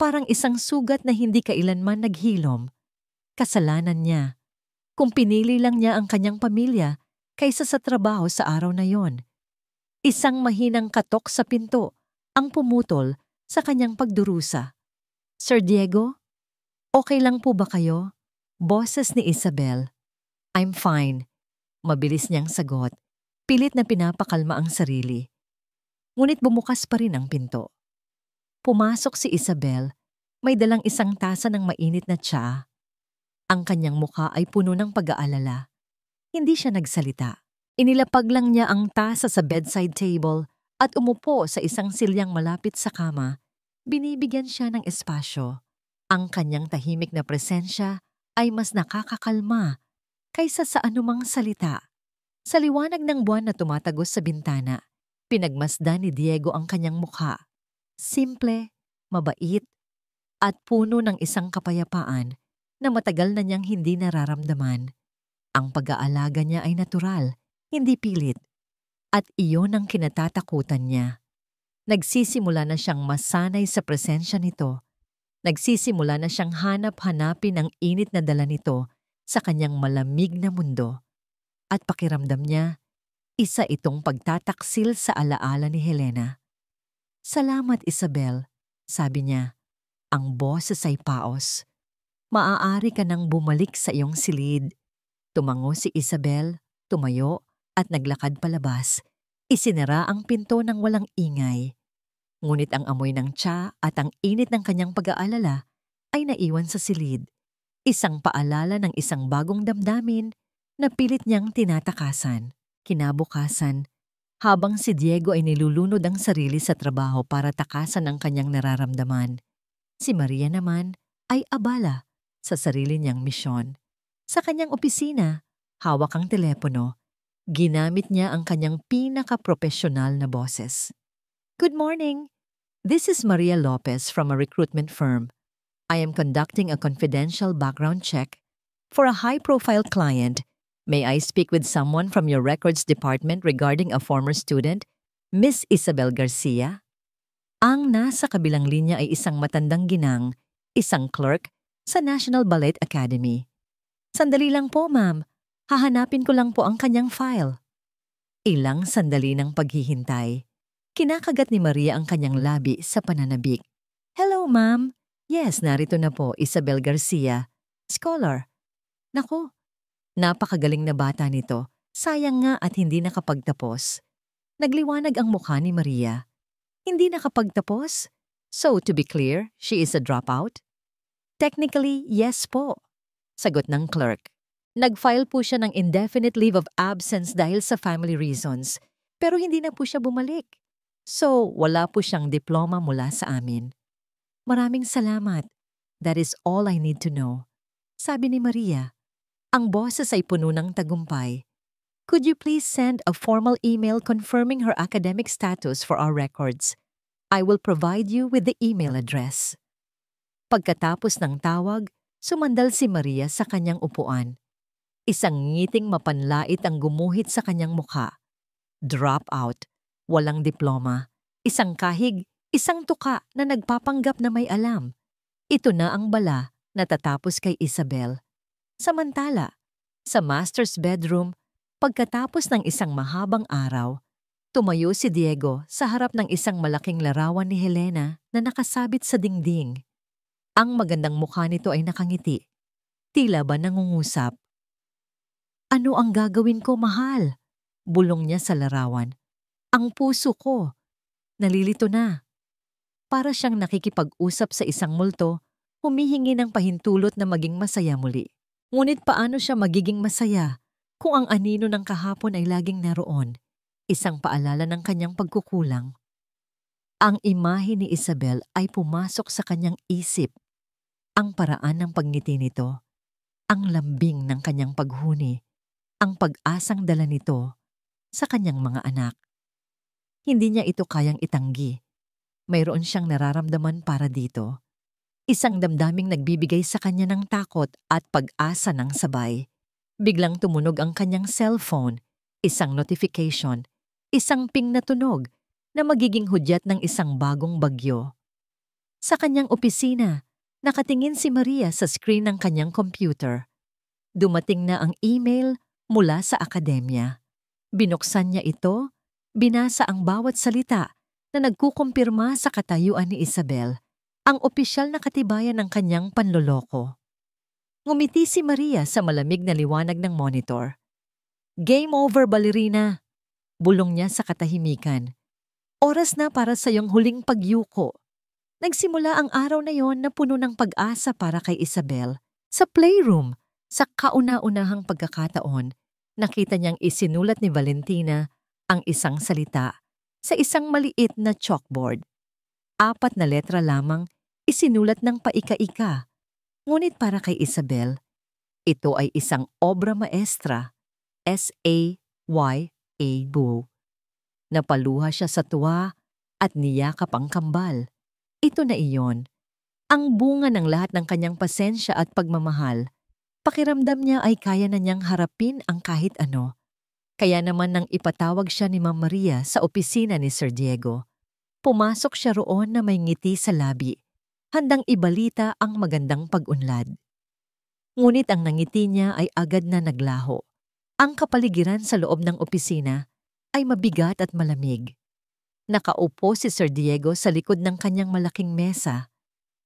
Parang isang sugat na hindi kailanman naghilom. Kasalanan niya. Kung pinili lang niya ang kanyang pamilya kaysa sa trabaho sa araw na yon. Isang mahinang katok sa pinto ang pumutol sa kanyang pagdurusa. Sir Diego, okay lang po ba kayo? Boses ni Isabel. I'm fine. Mabilis niyang sagot. Pilit na pinapakalma ang sarili. Ngunit bumukas pa rin ang pinto. Pumasok si Isabel, may dalang isang tasa ng mainit na tsaa. Ang kanyang mukha ay puno ng pag-aalala. Hindi siya nagsalita. Inilapag lang niya ang tasa sa bedside table at umupo sa isang silyang malapit sa kama. Binibigyan siya ng espasyo. Ang kanyang tahimik na presensya ay mas nakakakalma kaysa sa anumang salita. Sa liwanag ng buwan na tumatagos sa bintana, pinagmasdan ni Diego ang kanyang mukha. Simple, mabait, at puno ng isang kapayapaan na matagal na niyang hindi nararamdaman. Ang pag-aalaga niya ay natural, hindi pilit. At iyon ang kinatatakutan niya. Nagsisimula na siyang masanay sa presensya nito. Nagsisimula na siyang hanap-hanapin ang init na dala nito sa kanyang malamig na mundo. At pakiramdam niya, isa itong pagtataksil sa alaala ni Helena. Salamat, Isabel, sabi niya. Ang boses ay paos. Maaari ka nang bumalik sa iyong silid. Tumango si Isabel, tumayo at naglakad palabas. Isinara ang pinto ng walang ingay. Ngunit ang amoy ng tsa at ang init ng kanyang pag-aalala ay naiwan sa silid. Isang paalala ng isang bagong damdamin na pilit niyang tinatakasan. Kinabukasan, habang si Diego ay nilulunod ang sarili sa trabaho para takasan ang kanyang nararamdaman, si Maria naman ay abala sa sarili niyang misyon. Sa kanyang opisina, hawak ang telepono. Ginamit niya ang kanyang pinaka-profesional na boses. Good morning. This is Maria Lopez from a recruitment firm. I am conducting a confidential background check for a high-profile client May I speak with someone from your records department regarding a former student, Miss Isabel Garcia? Ang nasa kabilang linya ay isang matandang ginang, isang clerk sa National Ballet Academy. Sandali lang po, ma'am. Hahanapin ko lang po ang kanyang file. Ilang sandali ng paghihintay. Kinakagat ni Maria ang kanyang labi sa pananabik. Hello, ma'am. Yes, narito na po, Isabel Garcia. Scholar. Naku, napakagaling na bata nito. Sayang nga at hindi nakapagtapos. Nagliwanag ang mukha ni Maria. Hindi nakapagtapos? So, to be clear, she is a dropout? Technically, yes po. Sagot ng clerk. Nag-file po siya ng indefinite leave of absence dahil sa family reasons, pero hindi na po siya bumalik. So, wala po siyang diploma mula sa amin. Maraming salamat. That is all I need to know. Sabi ni Maria. Ang boses ay puno ng tagumpay. Could you please send a formal email confirming her academic status for our records? I will provide you with the email address. Pagkatapos ng tawag, sumandal si Maria sa kanyang upuan. Isang ngiting mapanlait ang gumuhit sa kanyang mukha. Dropout, walang diploma, isang kahig, isang tuka na nagpapanggap na may alam. Ito na ang bala na tatapos kay Isabel. Samantala, sa master's bedroom, pagkatapos ng isang mahabang araw, tumayo si Diego sa harap ng isang malaking larawan ni Helena na nakasabit sa dingding. Ang magandang mukha nito ay nakangiti. Tila ba nangungusap? Ano ang gagawin ko, mahal? Bulong niya sa larawan. Ang puso ko. Nalilito na. Para siyang nakikipag-usap sa isang multo, humihingi ng pahintulot na maging masaya muli. Ngunit paano siya magiging masaya kung ang anino ng kahapon ay laging naroon, isang paalala ng kanyang pagkukulang? Ang imahe ni Isabel ay pumasok sa kanyang isip. Ang paraan ng pagngiti nito, ang lambing ng kanyang paghuni, ang pag-asang dala nito sa kanyang mga anak. Hindi niya ito kayang itanggi. Mayroon siyang nararamdaman para dito. Isang damdaming nagbibigay sa kanya ng takot at pag-asa ng sabay. Biglang tumunog ang kanyang cellphone, isang notification, isang ping na tunog na magiging hudyat ng isang bagong bagyo. Sa kanyang opisina, nakatingin si Maria sa screen ng kanyang computer. Dumating na ang email mula sa akademya. Binuksan niya ito, binasa ang bawat salita na nagkukumpirma sa katayuan ni Isabel, ang opisyal na katibayan ng kanyang panloloko. Ngumiti si Maria sa malamig na liwanag ng monitor. Game over, ballerina! Bulong niya sa katahimikan. Oras na para sa iyong huling pagyuko. Nagsimula ang araw na yon na puno ng pag-asa para kay Isabel. Sa playroom, sa kauna-unahang pagkakataon, nakita niyang isinulat ni Valentina ang isang salita sa isang maliit na chalkboard. 4 na letra lamang isinulat ng paika-ika. Ngunit para kay Isabel, ito ay isang obra maestra, S-A-Y-A Buo. Napaluha siya sa tuwa at niyakap ang kambal. Ito na iyon, ang bunga ng lahat ng kanyang pasensya at pagmamahal. Pakiramdam niya ay kaya na niyang harapin ang kahit ano. Kaya naman nang ipatawag siya ni Ma'am Maria sa opisina ni Sir Diego, pumasok siya roon na may ngiti sa labi, handang ibalita ang magandang pag-unlad. Ngunit ang nangiti niya ay agad na naglaho. Ang kapaligiran sa loob ng opisina ay mabigat at malamig. Nakaupo si Sir Diego sa likod ng kanyang malaking mesa.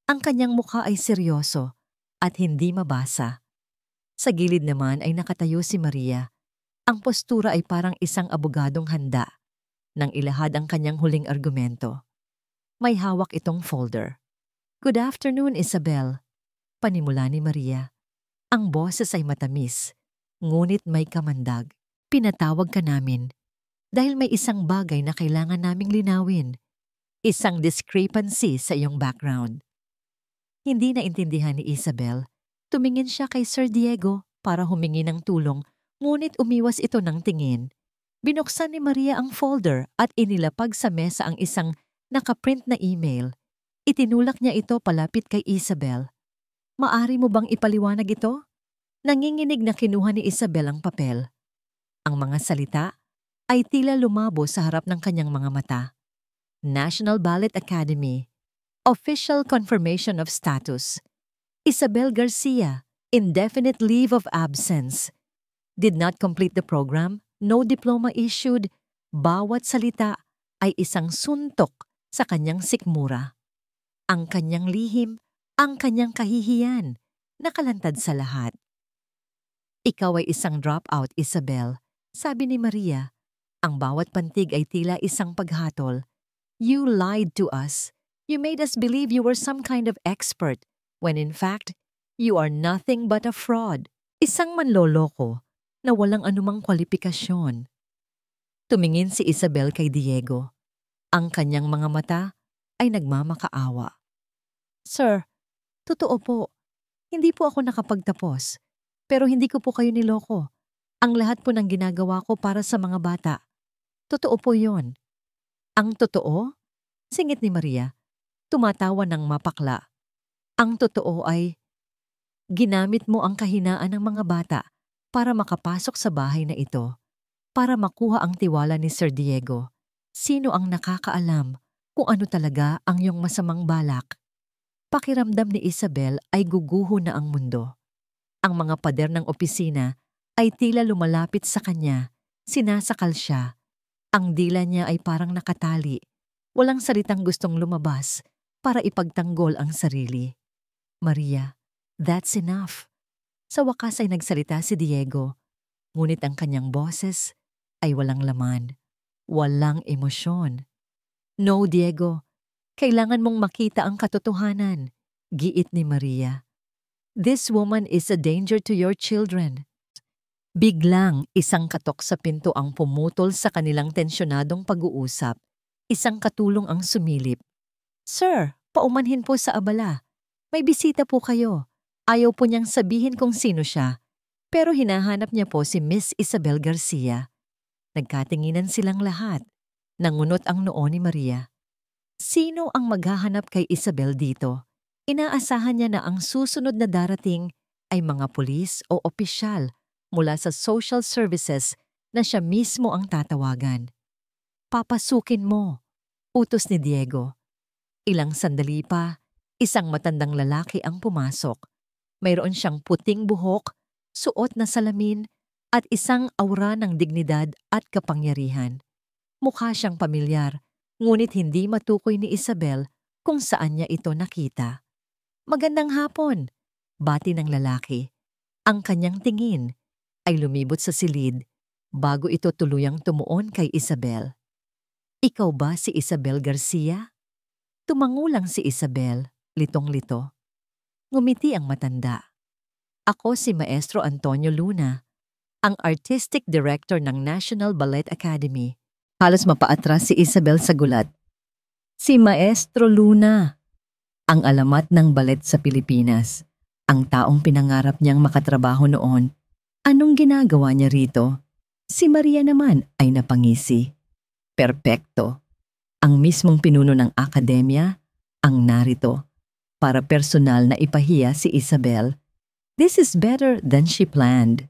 Ang kanyang mukha ay seryoso at hindi mabasa. Sa gilid naman ay nakatayo si Maria. Ang postura ay parang isang abogadong handa nang ilahad ang kanyang huling argumento. May hawak itong folder. Good afternoon, Isabel. Panimula ni Maria. Ang boses ay matamis, ngunit may kamandag. Pinatawag ka namin dahil may isang bagay na kailangan naming linawin. Isang discrepancy sa iyong background. Hindi naintindihan ni Isabel. Tumingin siya kay Sir Diego para humingi ng tulong, ngunit umiwas ito ng tingin. Binuksan ni Maria ang folder at inilapag sa mesa ang isang nakaprint na email. Itinulak niya ito palapit kay Isabel. Maari mo bang ipaliwanag ito? Nanginginig na kinuha ni Isabel ang papel. Ang mga salita ay tila lumabo sa harap ng kanyang mga mata. National Ballet Academy. Official confirmation of status. Isabel Garcia, indefinite leave of absence. Did not complete the program, no diploma issued. Bawat salita ay isang suntok sa kanyang sikmura. Ang kanyang lihim, ang kanyang kahihiyan, nakalantad sa lahat. Ikaw ay isang dropout, Isabel, sabi ni Maria. Ang bawat pantig ay tila isang paghatol. You lied to us. You made us believe you were some kind of expert, when in fact, you are nothing but a fraud. Isang manloloko na walang anumang kwalifikasyon. Tumingin si Isabel kay Diego. Ang kanyang mga mata ay nagmamakaawa. Sir, totoo po. Hindi po ako nakapagtapos. Pero hindi ko po kayo niloko. Ang lahat po ng ginagawa ko para sa mga bata. Totoo po yon. Ang totoo? Singit ni Maria. Tumatawa ng mapakla. Ang totoo ay, ginamit mo ang kahinaan ng mga bata para makapasok sa bahay na ito, para makuha ang tiwala ni Sir Diego. Sino ang nakakaalam kung ano talaga ang iyong masamang balak? Pakiramdam ni Isabel ay guguho na ang mundo. Ang mga pader ng opisina ay tila lumalapit sa kanya, sinasakal siya. Ang dila niya ay parang nakatali, walang salitang gustong lumabas para ipagtanggol ang sarili. Maria, that's enough. Sa wakas ay nagsalita si Diego, ngunit ang kanyang boses ay walang laman, walang emosyon. No, Diego, kailangan mong makita ang katotohanan, giit ni Maria. This woman is a danger to your children. Biglang isang katok sa pinto ang pumutol sa kanilang tensyonadong pag-uusap. Isang katulong ang sumilip. Sir, paumanhin po sa abala. May bisita po kayo. Ayaw po niyang sabihin kung sino siya. Pero hinahanap niya po si Miss Isabel Garcia. Nagkatinginan silang lahat. Nangunot ang noo ni Maria. Sino ang maghahanap kay Isabel dito? Inaasahan niya na ang susunod na darating ay mga pulis o opisyal mula sa social services na siya mismo ang tatawagan. Papasukin mo, utos ni Diego. Ilang sandali pa, isang matandang lalaki ang pumasok. Mayroon siyang puting buhok, suot na salamin, at isang aura ng dignidad at kapangyarihan. Mukha siyang pamilyar, ngunit hindi matukoy ni Isabel kung saan niya ito nakita. Magandang hapon, bati ng lalaki. Ang kanyang tingin ay lumibot sa silid bago ito tuluyang tumuon kay Isabel. Ikaw ba si Isabel Garcia? Tumangulang si Isabel, litong-lito. Ngumiti ang matanda. Ako si Maestro Antonio Luna, ang Artistic Director ng National Ballet Academy. Halos mapaatras si Isabel sa gulat. Si Maestro Luna, ang alamat ng ballet sa Pilipinas. Ang taong pinangarap niyang makatrabaho noon. Anong ginagawa niya rito? Si Maria naman ay napangisi. Perpekto. Ang mismong pinuno ng akademya ang narito para personal na ipahiya si Isabel. This is better than she planned.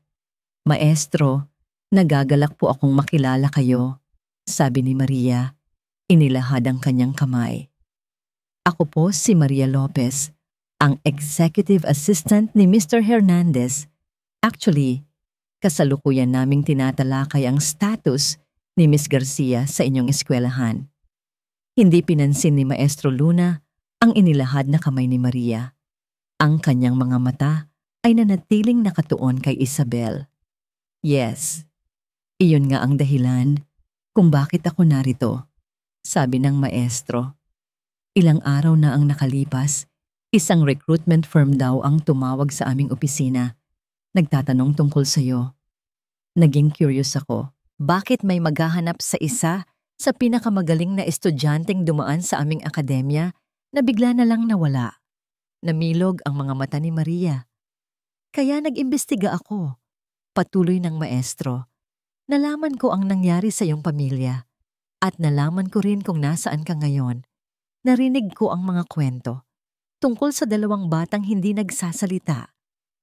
Maestro, nagagalak po akong makilala kayo, sabi ni Maria. Inilahad ang kanyang kamay. Ako po si Maria Lopez, ang executive assistant ni Mr. Hernandez. Actually, kasalukuyan naming tinatalakay ang status ni Miss Garcia sa inyong eskwelahan. Hindi pinansin ni Maestro Luna ang inilahad na kamay ni Maria. Ang kanyang mga mata ay nanatiling nakatuon kay Isabel. Yes, iyon nga ang dahilan kung bakit ako narito, sabi ng maestro. Ilang araw na ang nakalipas, isang recruitment firm daw ang tumawag sa aming opisina. Nagtatanong tungkol sa'yo. Naging curious ako. Bakit may maghahanap sa isa sa pinakamagaling na estudyanteng dumaan sa aming akademya na bigla na lang nawala? Namilog ang mga mata ni Maria. Kaya nag-imbestiga ako. Patuloy ng maestro. Nalaman ko ang nangyari sa iyong pamilya at nalaman ko rin kung nasaan ka ngayon. Narinig ko ang mga kwento tungkol sa dalawang batang hindi nagsasalita.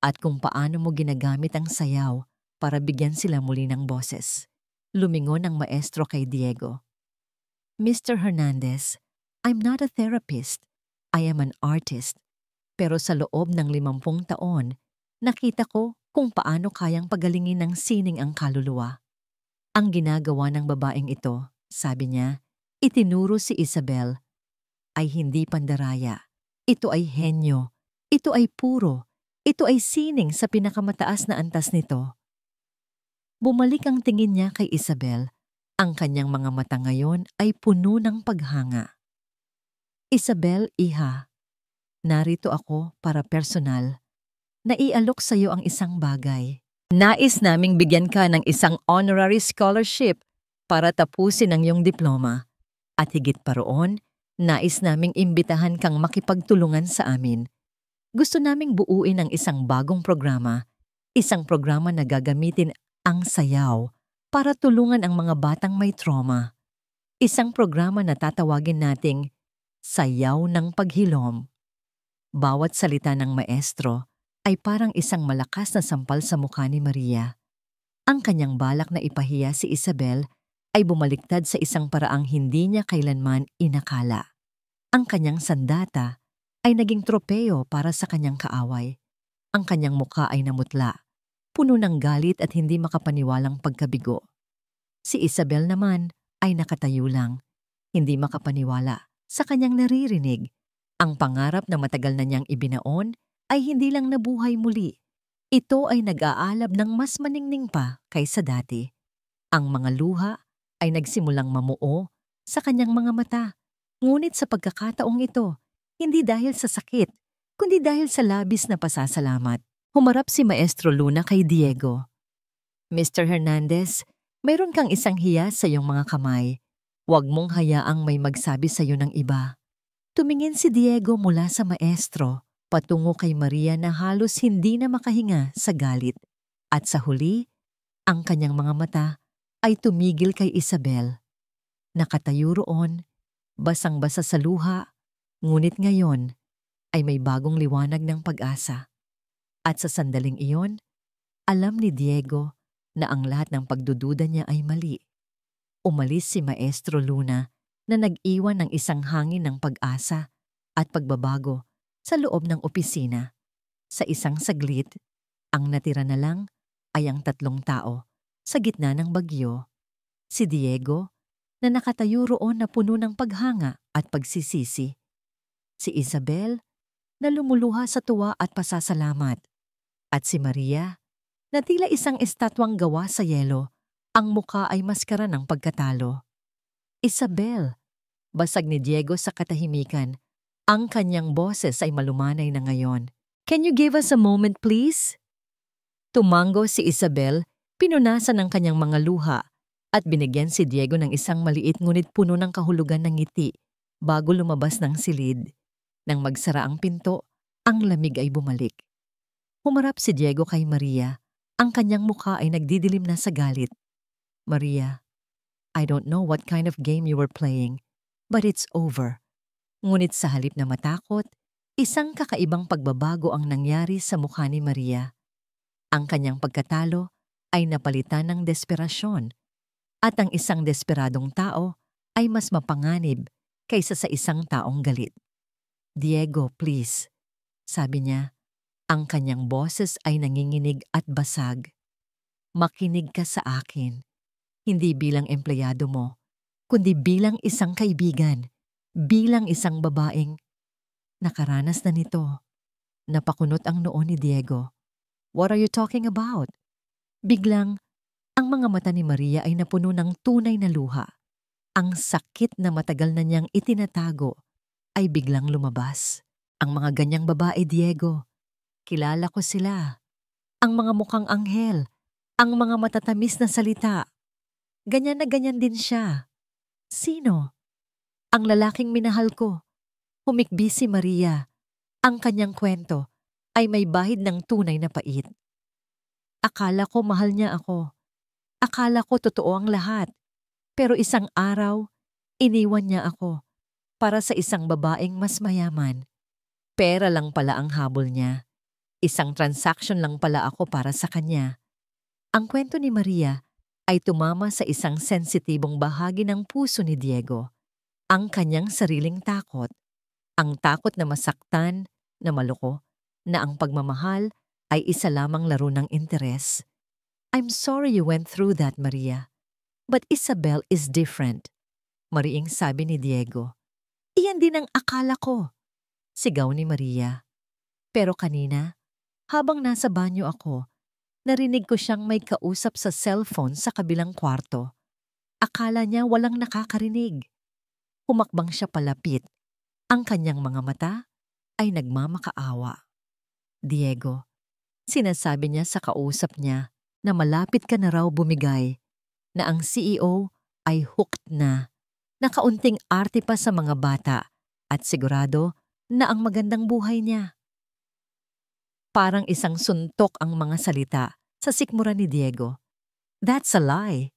at kung paano mo ginagamit ang sayaw para bigyan sila muli ng boses. Lumingon ang maestro kay Diego. Mr. Hernandez, I'm not a therapist. I am an artist. Pero sa loob ng 50 taon, nakita ko kung paano kayang pagalingin ng sining ang kaluluwa. Ang ginagawa ng babaeng ito, sabi niya, itinuro si Isabel, ay hindi pandaraya. Ito ay henyo. Ito ay puro. Ito ay sining sa pinakamataas na antas nito. Bumalik ang tingin niya kay Isabel. Ang kanyang mga mata ngayon ay puno ng paghanga. Isabel, iha, narito ako para personal. Naialok sa iyo ang isang bagay. Nais naming bigyan ka ng isang honorary scholarship para tapusin ang iyong diploma. At higit pa roon, nais naming imbitahan kang makipagtulungan sa amin. Gusto naming buuin ang isang bagong programa na gagamitin ang sayaw para tulungan ang mga batang may trauma. Isang programa na tatawagin nating Sayaw ng Paghilom. Bawat salita ng maestro ay parang isang malakas na sampal sa mukha ni Maria. Ang kanyang balak na ipahiya si Isabel ay bumaliktad sa isang paraang hindi niya kailanman inakala. Ang kanyang sandata ay naging tropeo para sa kanyang kaaway. Ang kanyang mukha ay namutla, puno ng galit at hindi makapaniwalang pagkabigo. Si Isabel naman ay nakatayo lang, hindi makapaniwala sa kanyang naririnig. Ang pangarap na matagal na niyang ibinaon ay hindi lang nabuhay muli. Ito ay nag-aalab ng mas maningning pa kaysa dati. Ang mga luha ay nagsimulang mamuo sa kanyang mga mata. Ngunit sa pagkakataong ito, hindi dahil sa sakit, kundi dahil sa labis na pasasalamat. Humarap si Maestro Luna kay Diego. Mr. Hernandez, mayroon kang isang hiya sa iyong mga kamay. Huwag mong hayaang may magsabi sa iyo ng iba. Tumingin si Diego mula sa maestro, patungo kay Maria na halos hindi na makahinga sa galit. At sa huli, ang kanyang mga mata ay tumigil kay Isabel. Nakatayo roon, basang-basa sa luha, ngunit ngayon ay may bagong liwanag ng pag-asa. At sa sandaling iyon, alam ni Diego na ang lahat ng pagdududa niya ay mali. Umalis si Maestro Luna na nag-iwan ng isang hangin ng pag-asa at pagbabago sa loob ng opisina. Sa isang saglit, ang natira na lang ay ang 3 tao sa gitna ng bagyo. Si Diego na nakatayo roon na puno ng paghanga at pagsisisi. Si Isabel na lumuluha sa tuwa at pasasalamat. At si Maria na tila isang estatwang gawa sa yelo, ang mukha ay maskara ng pagkatalo. Isabel, basag ni Diego sa katahimikan. Ang kanyang boses ay malumanay na ngayon. Can you give us a moment, please? Tumango si Isabel, pinunasan ng kanyang mga luha at binigyan si Diego ng isang maliit ngunit puno ng kahulugan ng ngiti bago lumabas ng silid. Nang magsara ang pinto, ang lamig ay bumalik. Humarap si Diego kay Maria. Ang kanyang mukha ay nagdidilim na sa galit. Maria, I don't know what kind of game you were playing, but it's over. Ngunit sa halip na matakot, isang kakaibang pagbabago ang nangyari sa mukha ni Maria. Ang kanyang pagkatalo ay napalitan ng desperasyon, at ang isang desperadong tao ay mas mapanganib kaysa sa isang taong galit. Diego, please, sabi niya. Ang kanyang boses ay nanginginig at basag. Makinig ka sa akin. Hindi bilang empleyado mo, kundi bilang isang kaibigan, bilang isang babaeng nakaranas na nito. Napakunot ang noo ni Diego. What are you talking about? Biglang, ang mga mata ni Maria ay napuno ng tunay na luha. Ang sakit na matagal na niyang itinatago ay biglang lumabas. Ang mga ganyang babae, Diego, kilala ko sila. Ang mga mukhang anghel, ang mga matatamis na salita. Ganyan na ganyan din siya. Sino? Ang lalaking minahal ko. Humikbi si Maria. Ang kanyang kwento ay may bahid ng tunay na pait. Akala ko mahal niya ako. Akala ko totoo ang lahat. Pero isang araw, iniwan niya ako para sa isang babaeng mas mayaman. Pera lang pala ang habol niya. Isang transaction lang pala ako para sa kanya. Ang kwento ni Maria ay tumama sa isang sensitibong bahagi ng puso ni Diego. Ang kanyang sariling takot. Ang takot na masaktan, na maloko, na ang pagmamahal ay isa lamang laro ng interes. I'm sorry you went through that, Maria. But Isabel is different. Mariing sabi ni Diego. Iyan din ang akala ko. Sigaw ni Maria. Pero kanina, habang nasa banyo ako, narinig ko siyang may kausap sa cellphone sa kabilang kwarto. Akala niya walang nakakarinig. Humakbang siya palapit. Ang kanyang mga mata ay nagmamakaawa. Diego, sinasabi niya sa kausap niya na malapit ka na raw bumigay, na ang CEO ay hooked na kaunting arte pa sa mga bata at sigurado na ang magandang buhay niya. Parang isang suntok ang mga salita sa sikmura ni Diego. That's a lie.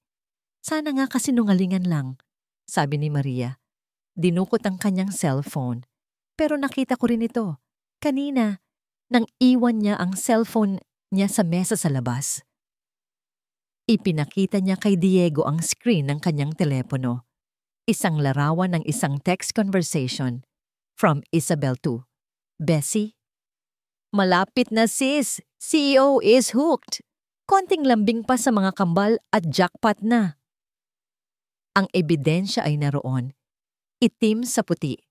Sana nga kasinungalingan lang, sabi ni Maria. Dinukot ang kanyang cellphone. Pero nakita ko rin ito. Kanina, nang iwan niya ang cellphone niya sa mesa sa labas. Ipinakita niya kay Diego ang screen ng kanyang telepono. Isang larawan ng isang text conversation from Isabel to Bessie. Malapit na sis, CEO is hooked. Konting lambing pa sa mga kambal at jackpot na. Ang ebidensya ay naroon. Itim sa puti.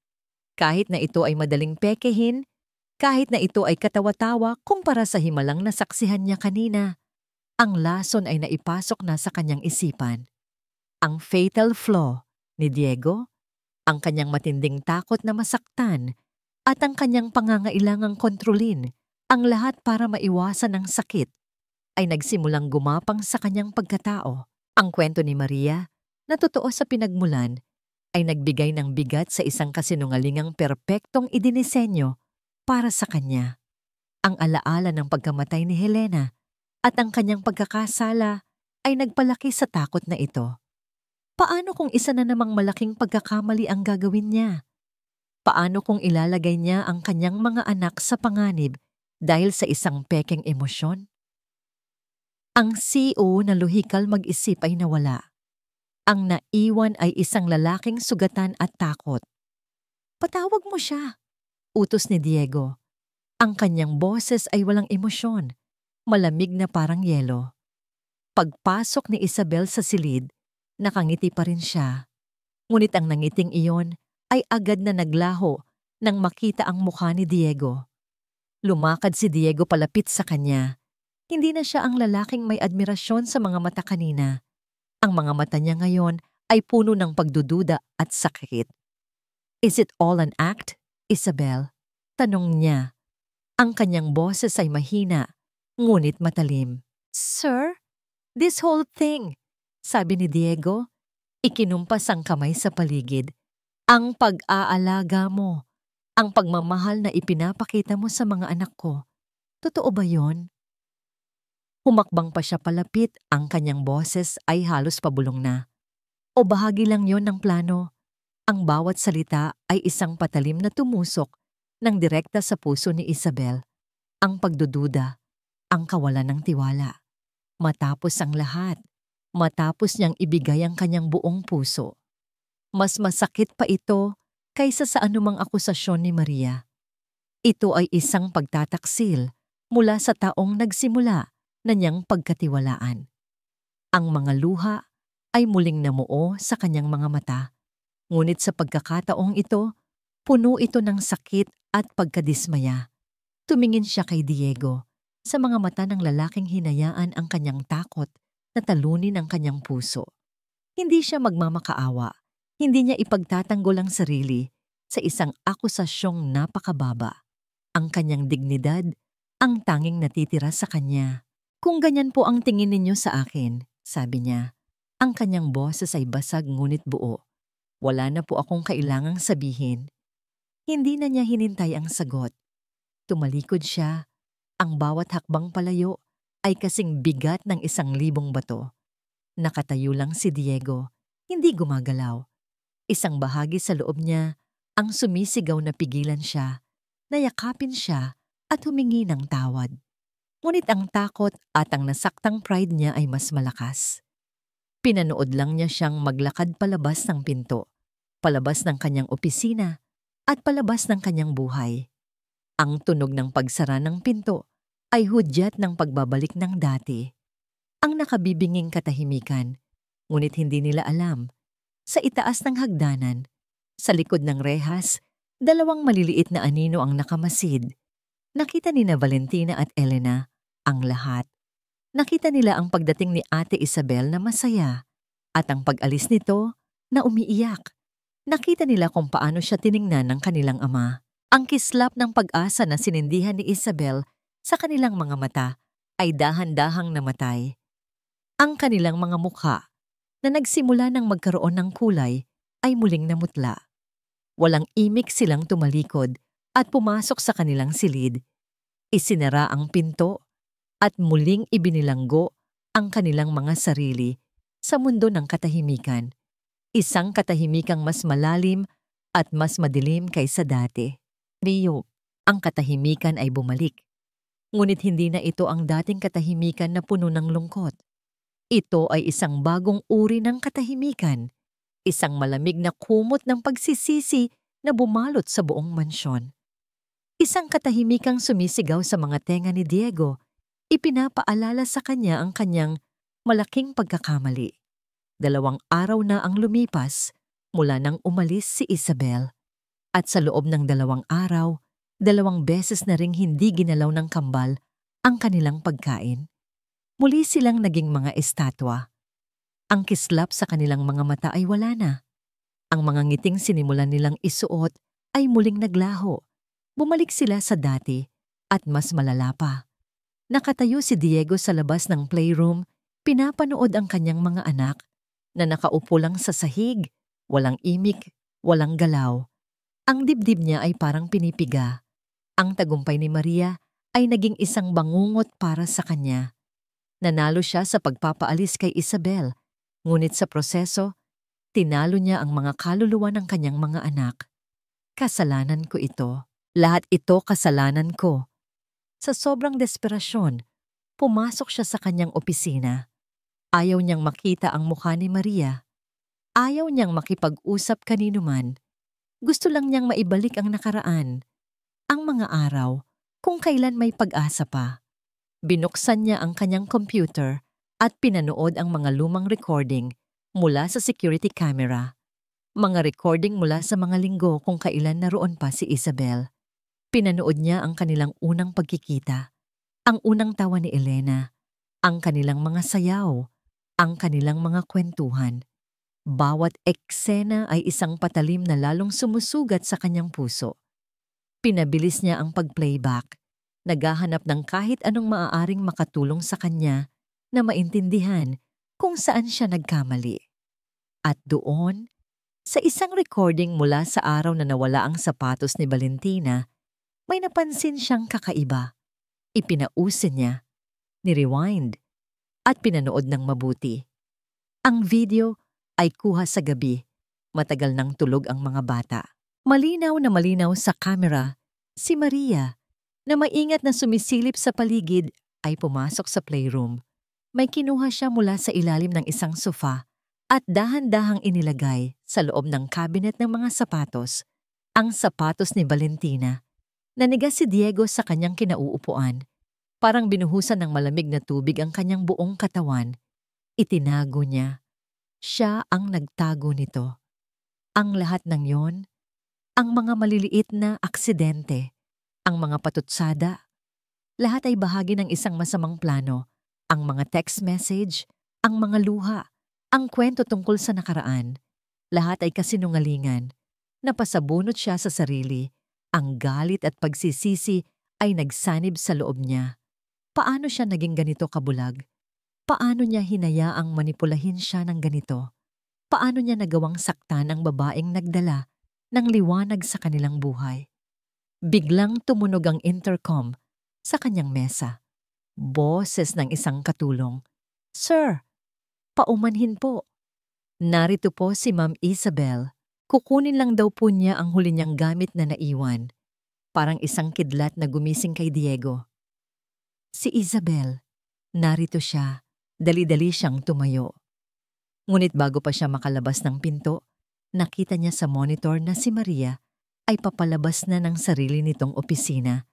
Kahit na ito ay madaling pekehin, kahit na ito ay katawa-tawa kumpara sa himalang nasaksihan niya kanina, ang lason ay naipasok na sa kanyang isipan. Ang fatal flaw ni Diego, ang kanyang matinding takot na masaktan, at ang kanyang pangangailangang kontrolin, ang lahat para maiwasan ang sakit, ay nagsimulang gumapang sa kanyang pagkatao. Ang kwento ni Maria, na totoo sa pinagmulan, ay nagbigay ng bigat sa isang kasinungalingang perpektong idinisenyo para sa kanya. Ang alaala ng pagkamatay ni Helena at ang kanyang pagkakasala ay nagpalaki sa takot na ito. Paano kung isa na namang malaking pagkakamali ang gagawin niya? Paano kung ilalagay niya ang kanyang mga anak sa panganib dahil sa isang pekeng emosyon? Ang CEO na luhikal mag-isip ay nawala. Ang naiwan ay isang lalaking sugatan at takot. Patawag mo siya, utos ni Diego. Ang kanyang boses ay walang emosyon, malamig na parang yelo. Pagpasok ni Isabel sa silid, nakangiti pa rin siya. Ngunit ang nangiting iyon ay agad na naglaho nang makita ang mukha ni Diego. Lumakad si Diego palapit sa kanya. Hindi na siya ang lalaking may admirasyon sa mga mata kanina. Ang mga mata niya ngayon ay puno ng pagdududa at sakit. Is it all an act, Isabel? Tanong niya. Ang kanyang boses ay mahina, ngunit matalim. Sir, this whole thing, sabi ni Diego. Ikinumpas ang kamay sa paligid. Ang pag-aalaga mo, ang pagmamahal na ipinapakita mo sa mga anak ko. Totoo ba yon? Humakbang pa siya palapit, ang kanyang boses ay halos pabulong na. O bahagi lang yon ng plano. Ang bawat salita ay isang patalim na tumusok ng direkta sa puso ni Isabel. Ang pagdududa, ang kawalan ng tiwala. Matapos ang lahat, matapos niyang ibigay ang kanyang buong puso. Mas masakit pa ito kaysa sa anumang akusasyon ni Maria. Ito ay isang pagtataksil mula sa taong nagsimula na niyang pagkatiwalaan. Ang mga luha ay muling namuo sa kanyang mga mata. Ngunit sa pagkakataong ito, puno ito ng sakit at pagkadismaya. Tumingin siya kay Diego. Sa mga mata ng lalaking hinayaan ang kanyang takot na talunin ang kanyang puso. Hindi siya magmamakaawa. Hindi niya ipagtatanggol ang sarili sa isang akusasyong napakababa. Ang kanyang dignidad, ang tanging natitira sa kanya. Kung ganyan po ang tingin ninyo sa akin, sabi niya. Ang kanyang boses ay basag ngunit buo. Wala na po akong kailangang sabihin. Hindi na niya hinintay ang sagot. Tumalikod siya. Ang bawat hakbang palayo ay kasing bigat ng 1,000 bato. Nakatayo lang si Diego, hindi gumagalaw. Isang bahagi sa loob niya ang sumisigaw na pigilan siya, na yakapin siya at humingi ng tawad. Ngunit ang takot at ang nasaktang pride niya ay mas malakas. Pinanood lang niya siyang maglakad palabas ng pinto, palabas ng kanyang opisina, at palabas ng kanyang buhay. Ang tunog ng pagsara ng pinto ay hudyat ng pagbabalik ng dati. Ang nakabibinging katahimikan, ngunit hindi nila alam. Sa itaas ng hagdanan, sa likod ng rehas, dalawang maliliit na anino ang nakamasid. Nakita ni na Valentina at Elena ang lahat. Nakita nila ang pagdating ni Ate Isabel na masaya at ang pag-alis nito na umiiyak. Nakita nila kung paano siya tiningnan ng kanilang ama. Ang kislap ng pag-asa na sinindihan ni Isabel sa kanilang mga mata ay dahan-dahang namatay. Ang kanilang mga mukha na nagsimula ng magkaroon ng kulay ay muling namutla. Walang imik silang tumalikod at pumasok sa kanilang silid. Isinara ang pinto at muling ibinilanggo ang kanilang mga sarili sa mundo ng katahimikan. Isang katahimikang mas malalim at mas madilim kaysa dati. Rio, ang katahimikan ay bumalik. Ngunit hindi na ito ang dating katahimikan na puno ng lungkot. Ito ay isang bagong uri ng katahimikan, isang malamig na kumot ng pagsisisi na bumalot sa buong mansyon. Isang katahimikang sumisigaw sa mga tenga ni Diego, ipinapaalala sa kanya ang kanyang malaking pagkakamali. 2 araw na ang lumipas mula nang umalis si Isabel. At sa loob ng 2 araw, 2 beses na ring hindi ginalaw ng kambal ang kanilang pagkain. Muli silang naging mga estatwa. Ang kislap sa kanilang mga mata ay wala na. Ang mga ngiting sinimulan nilang isuot ay muling naglaho. Bumalik sila sa dati at mas malala pa. Nakatayo si Diego sa labas ng playroom, pinapanood ang kanyang mga anak na nakaupo lang sa sahig, walang imik, walang galaw. Ang dibdib niya ay parang pinipiga. Ang tagumpay ni Maria ay naging isang bangungot para sa kanya. Nanalo siya sa pagpapaalis kay Isabel, ngunit sa proseso, tinalo niya ang mga kaluluwa ng kanyang mga anak. Kasalanan ko ito. Lahat ito kasalanan ko. Sa sobrang desperasyon, pumasok siya sa kanyang opisina. Ayaw niyang makita ang mukha ni Maria. Ayaw niyang makipag-usap kanino man. Gusto lang niyang maibalik ang nakaraan. Ang mga araw, kung kailan may pag-asa pa. Binuksan niya ang kanyang computer at pinanood ang mga lumang recording mula sa security camera. Mga recording mula sa mga linggo kung kailan naroon pa si Isabel. Pinanood niya ang kanilang unang pagkikita, ang unang tawa ni Elena, ang kanilang mga sayaw, ang kanilang mga kwentuhan. Bawat eksena ay isang patalim na lalong sumusugat sa kanyang puso. Pinabilis niya ang pag-playback, naghahanap ng kahit anong maaaring makatulong sa kanya na maintindihan kung saan siya nagkamali. At doon, sa isang recording mula sa araw na nawala ang sapatos ni Valentina, may napansin siyang kakaiba. Ipinausin niya, ni-rewind, at pinanood ng mabuti. Ang video ay kuha sa gabi. Matagal nang tulog ang mga bata. Malinaw na malinaw sa camera, si Maria, na maingat na sumisilip sa paligid, ay pumasok sa playroom. May kinuha siya mula sa ilalim ng isang sofa at dahan-dahang inilagay sa loob ng cabinet ng mga sapatos, ang sapatos ni Valentina. Nanigas si Diego sa kanyang kinauupuan. Parang binuhusan ng malamig na tubig ang kanyang buong katawan. Itinago niya. Siya ang nagtago nito. Ang lahat ng yon, ang mga maliliit na aksidente, ang mga patutsada, lahat ay bahagi ng isang masamang plano. Ang mga text message, ang mga luha, ang kwento tungkol sa nakaraan. Lahat ay kasinungalingan. Napasabunot siya sa sarili. Ang galit at pagsisisi ay nagsanib sa loob niya. Paano siya naging ganito kabulag? Paano niya hinayaang manipulahin siya ng ganito? Paano niya nagawang saktan ang babaeng nagdala ng liwanag sa kanilang buhay? Biglang tumunog ang intercom sa kanyang mesa. Boses ng isang katulong. "Sir, paumanhin po. Narito po si Ma'am Isabel. Kukunin lang daw po niya ang huli niyang gamit na naiwan." parang isang kidlat na gumising kay Diego. Si Isabel, narito siya, dali-dali siyang tumayo. Ngunit bago pa siya makalabas ng pinto, nakita niya sa monitor na si Maria ay papalabas na ng sarili nitong opisina.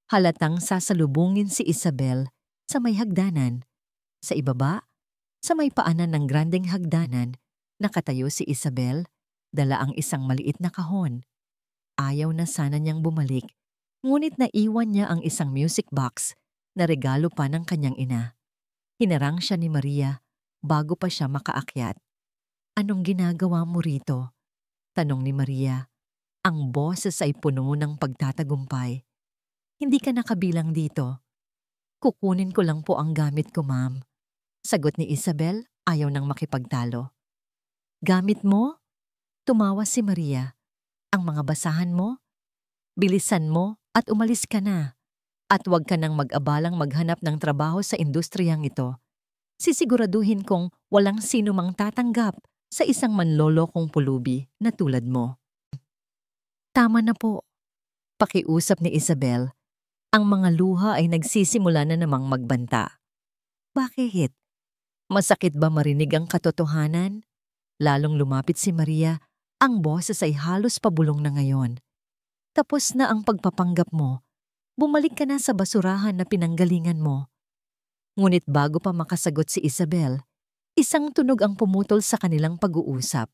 Halatang sasalubungin si Isabel sa may hagdanan. Sa ibaba, sa may paanan ng grandeng hagdanan, nakatayo si Isabel, dala ang isang maliit na kahon. Ayaw na sana niyang bumalik, ngunit naiwan niya ang isang music box na regalo pa ng kanyang ina. Hinarang siya ni Maria bago pa siya makaakyat. "Anong ginagawa mo rito?" tanong ni Maria. Ang boses ay puno ng pagtatagumpay. "Hindi ka nakabilang dito." "Kukunin ko lang po ang gamit ko, ma'am." Sagot ni Isabel, ayaw nang makipagtalo. "Gamit mo?" Tumawa si Maria. "Ang mga basahan mo? Bilisan mo at umalis ka na. At huwag ka nang mag-abalang maghanap ng trabaho sa industriyang ito. Sisiguraduhin kong walang sino mang tatanggap sa isang manlolokong pulubi na tulad mo." "Tama na po." Pakiusap ni Isabel. Ang mga luha ay nagsisimula na namang magbanta. "Bakit? Masakit ba marinig ang katotohanan?" Lalong lumapit si Maria, ang boses ay halos pabulong na ngayon. "Tapos na ang pagpapanggap mo. Bumalik ka na sa basurahan na pinanggalingan mo." Ngunit bago pa makasagot si Isabel, isang tunog ang pumutol sa kanilang pag-uusap.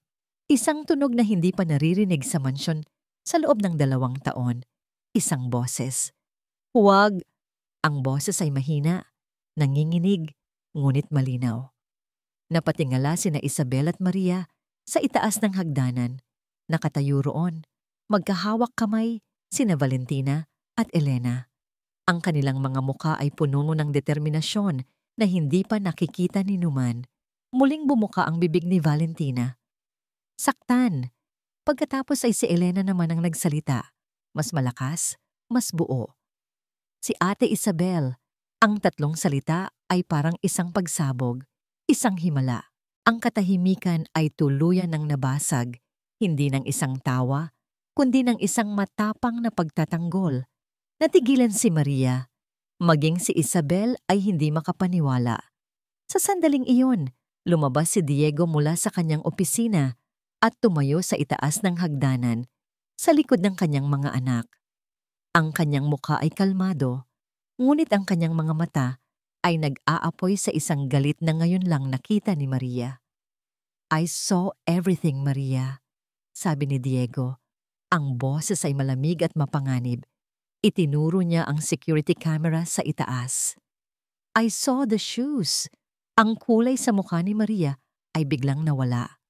Isang tunog na hindi pa naririnig sa mansyon sa loob ng 2 taon. Isang boses. "Huwag!" Ang boses ay mahina, nanginginig, ngunit malinaw. Napatingala sina Isabel at Maria sa itaas ng hagdanan. Nakatayo roon, magkahawak kamay, sina Valentina at Elena. Ang kanilang mga muka ay puno ng determinasyon na hindi pa nakikita ni Numan. Muling bumuka ang bibig ni Valentina. "Saktan." Pagkatapos ay si Elena naman ang nagsalita. Mas malakas, mas buo. Si Ate Isabel. Ang 3 salita ay parang isang pagsabog, isang himala. Ang katahimikan ay tuluyan ng nabasag, hindi ng isang tawa, kundi ng isang matapang na pagtatanggol. Natigilan si Maria. Maging si Isabel ay hindi makapaniwala. Sa sandaling iyon, lumabas si Diego mula sa kanyang opisina at tumayo sa itaas ng hagdanan, sa likod ng kanyang mga anak. Ang kanyang mukha ay kalmado, ngunit ang kanyang mga mata ay nag-aapoy sa isang galit na ngayon lang nakita ni Maria. "I saw everything, Maria," sabi ni Diego. Ang boses ay malamig at mapanganib. Itinuro niya ang security camera sa itaas. "I saw the shoes." Ang kulay sa mukha ni Maria ay biglang nawala.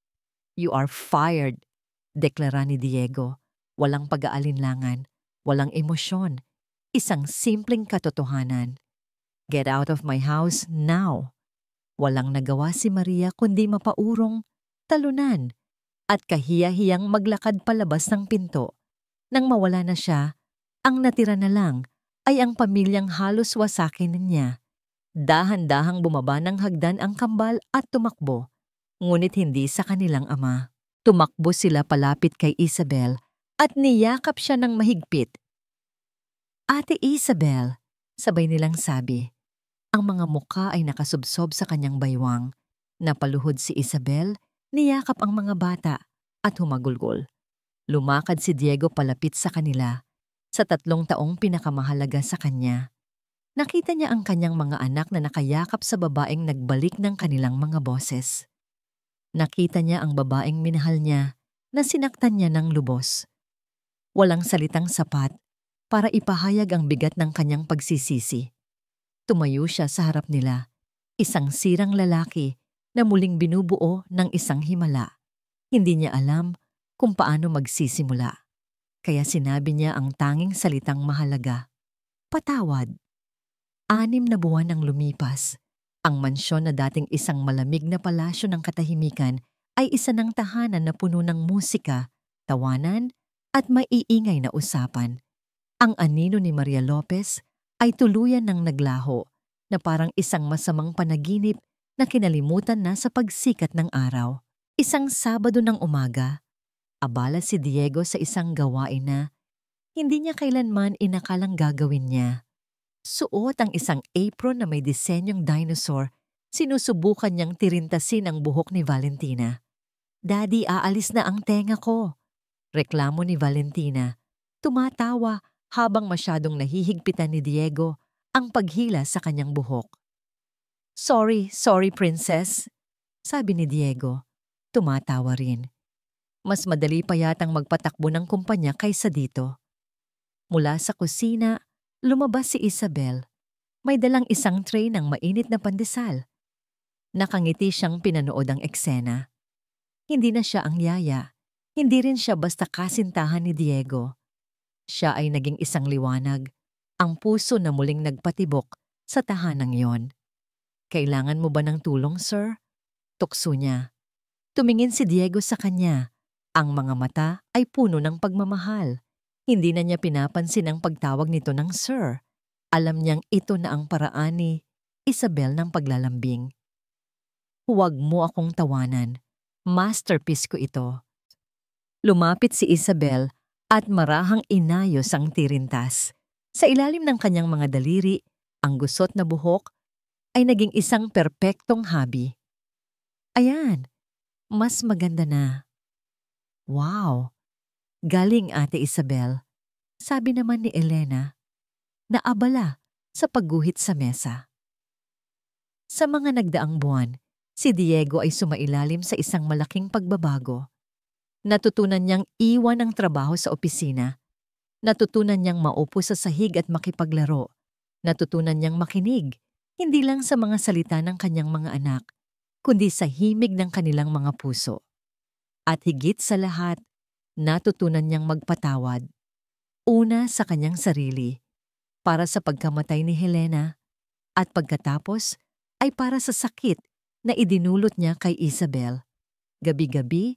"You are fired," deklara ni Diego. Walang pag-aalinlangan, walang emosyon, isang simpleng katotohanan. "Get out of my house now." Walang nagawa si Maria kundi mapaurong, talunan, at kahiya-hiyang maglakad palabas ng pinto. Nang mawala na siya, ang natira na lang ay ang pamilyang halos wasakin niya. Dahan-dahang bumaba ng hagdan ang kambal at tumakbo, ngunit hindi sa kanilang ama. Tumakbo sila palapit kay Isabel at niyakap siya ng mahigpit. "Ate Isabel," sabay nilang sabi. Ang mga muka ay nakasubsob sa kanyang baywang. Napaluhod si Isabel, niyakap ang mga bata at humagulgol. Lumakad si Diego palapit sa kanila. Sa 3 taong pinakamahalaga sa kanya, nakita niya ang kanyang mga anak na nakayakap sa babaeng nagbalik ng kanilang mga boses. Nakita niya ang babaeng minahal niya na sinaktan niya ng lubos. Walang salitang sapat para ipahayag ang bigat ng kanyang pagsisisi. Tumayo siya sa harap nila, isang sirang lalaki na muling binubuo ng isang himala. Hindi niya alam kung paano magsisimula. Kaya sinabi niya ang tanging salitang mahalaga: "Patawad." 6 na buwan ang lumipas. Ang mansyon na dating isang malamig na palasyo ng katahimikan ay isa ng tahanan na puno ng musika, tawanan, at maiingay na usapan. Ang anino ni Maria Lopez ay tuluyan ng naglaho na parang isang masamang panaginip na kinalimutan na sa pagsikat ng araw. Isang Sabado ng umaga, abala si Diego sa isang gawain na Hindi niya kailanman inakalang gagawin niya. Suot ang isang apron na may disenyong dinosaur, sinusubukan niyang tirintasin ang buhok ni Valentina. "Daddy, aalis na ang tenga ko," reklamo ni Valentina. Tumatawa habang masyadong nahihigpitan ni Diego ang paghila sa kanyang buhok. Sorry, princess," sabi ni Diego. Tumatawa rin. Mas madali pa yatang magpatakbo ng kumpanya kaysa dito. Mula sa kusina, lumabas si Isabel. May dalang isang tray ng mainit na pandesal. Nakangiti siyang pinanood ang eksena. Hindi na siya ang yaya. Hindi rin siya basta kasintahan ni Diego. Siya ay naging isang liwanag, ang puso na muling nagpatibok sa tahanang yon. "Kailangan mo ba ng tulong, sir?" Tukso niya. Tumingin si Diego sa kanya. Ang mga mata ay puno ng pagmamahal. Hindi na niya pinapansin ang pagtawag nito ng sir. Alam niyang ito na ang paraan ni Isabel ng paglalambing. "Huwag mo akong tawanan. Masterpiece ko ito." Lumapit si Isabel at marahang inayos ang tirintas. Sa ilalim ng kanyang mga daliri, ang gusot na buhok ay naging isang perpektong habi. "Ayan, mas maganda na." "Wow, galing Ate Isabel," sabi naman ni Elena, naabala sa pagguhit sa mesa. Sa mga nagdaang buwan, si Diego ay sumailalim sa isang malaking pagbabago. Natutunan niyang iwan ang trabaho sa opisina. Natutunan niyang maupo sa sahig at makipaglaro. Natutunan niyang makinig, hindi lang sa mga salita ng kanyang mga anak, kundi sa himig ng kanilang mga puso. At higit sa lahat, natutunan niyang magpatawad. Una sa kanyang sarili, para sa pagkamatay ni Helena, at pagkatapos ay para sa sakit na idinulot niya kay Isabel. Gabi-gabi,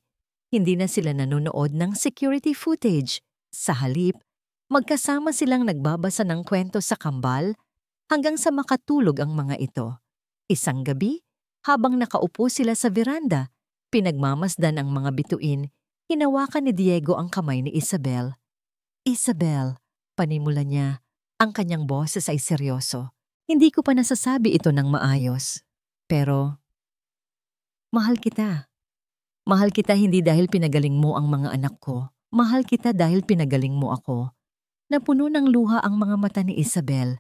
hindi na sila nanonood ng security footage. Sa halip, magkasama silang nagbabasa ng kwento sa kambal hanggang sa makatulog ang mga ito. Isang gabi, habang nakaupo sila sa veranda, pinagmamasdan ang mga bituin, hinawakan ni Diego ang kamay ni Isabel. "Isabel," panimula niya, ang kanyang boses ay seryoso. "Hindi ko pa nasasabi ito ng maayos. Pero, mahal kita. Mahal kita hindi dahil pinagaling mo ang mga anak ko. Mahal kita dahil pinagaling mo ako." Napuno ng luha ang mga mata ni Isabel.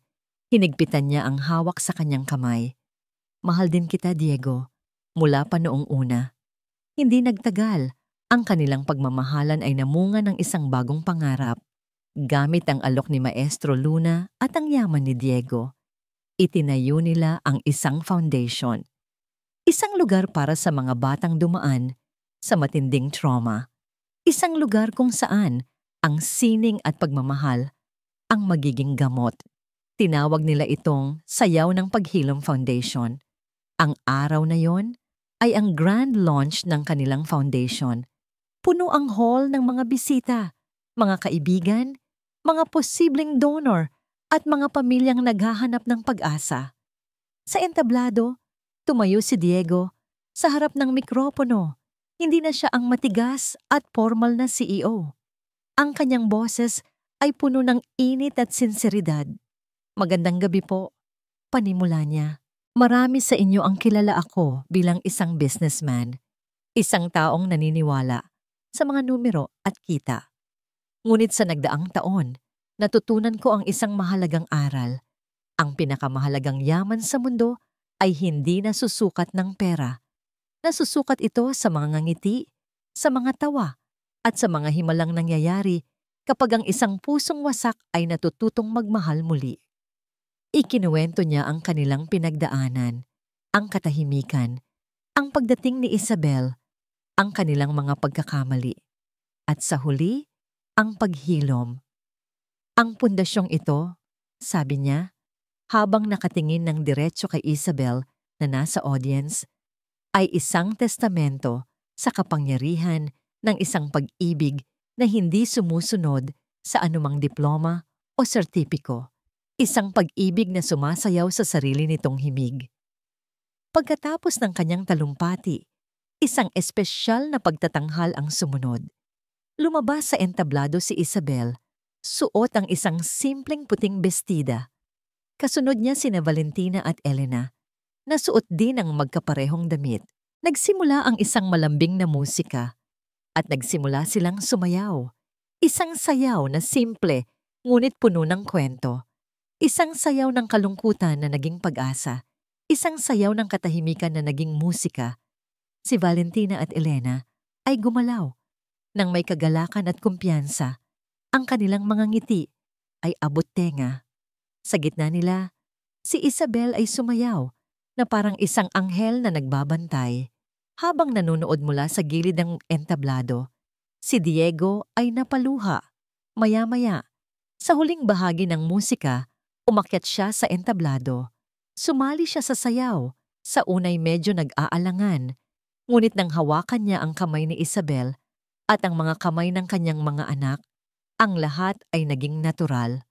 Hinigpitan niya ang hawak sa kanyang kamay. "Mahal din kita, Diego. Mula pa noong una." Hindi nagtagal. Ang kanilang pagmamahalan ay namunga ng isang bagong pangarap. Gamit ang alok ni Maestro Luna at ang yaman ni Diego, itinayo nila ang isang foundation. Isang lugar para sa mga batang dumaan sa matinding trauma. Isang lugar kung saan ang sining at pagmamahal ang magiging gamot. Tinawag nila itong Sayaw ng Paghilom Foundation. Ang araw na yon ay ang grand launch ng kanilang foundation. Puno ang hall ng mga bisita, mga kaibigan, mga posibleng donor at mga pamilyang naghahanap ng pag-asa. Sa entablado, tumayo si Diego sa harap ng mikropono. Hindi na siya ang matigas at formal na CEO. Ang kanyang boses ay puno ng init at sinseridad. "Magandang gabi po," panimula niya. "Marami sa inyo ang kilala ako bilang isang businessman, isang taong naniniwala sa mga numero at kita. Ngunit sa nagdaang taon, natutunan ko ang isang mahalagang aral. Ang pinakamahalagang yaman sa mundo ay hindi nasusukat ng pera. Nasusukat ito sa mga ngiti, sa mga tawa, at sa mga himalang nangyayari kapag ang isang pusong wasak ay natututong magmahal muli." Ikinuwento niya ang kanilang pinagdaanan, ang katahimikan, ang pagdating ni Isabel, ang kanilang mga pagkakamali, at sa huli, ang paghilom. "Ang pundasyong ito," sabi niya, habang nakatingin ng diretso kay Isabel na nasa audience, "ay isang testamento sa kapangyarihan ng isang pag-ibig na hindi sumusunod sa anumang diploma o sertipiko. Isang pag-ibig na sumasayaw sa sarili nitong himig." Pagkatapos ng kanyang talumpati, isang espesyal na pagtatanghal ang sumunod. Lumabas sa entablado si Isabel Suot ang isang simpleng puting bestida. Kasunod niya sina Valentina at Elena, na suot din ang magkaparehong damit. Nagsimula ang isang malambing na musika at nagsimula silang sumayaw. Isang sayaw na simple ngunit puno ng kwento. Isang sayaw ng kalungkutan na naging pag-asa. Isang sayaw ng katahimikan na naging musika. Si Valentina at Elena ay gumalaw nang may kagalakan at kumpiyansa. Ang kanilang mga ngiti ay abot tenga. Sa gitna nila, si Isabel ay sumayaw na parang isang anghel na nagbabantay. Habang nanonood mula sa gilid ng entablado, si Diego ay napaluha. Maya-maya, sa huling bahagi ng musika, umakyat siya sa entablado. Sumali siya sa sayaw. Sa unay medyo nag-aalangan, ngunit nang hawakan niya ang kamay ni Isabel at ang mga kamay ng kanyang mga anak, ang lahat ay naging natural.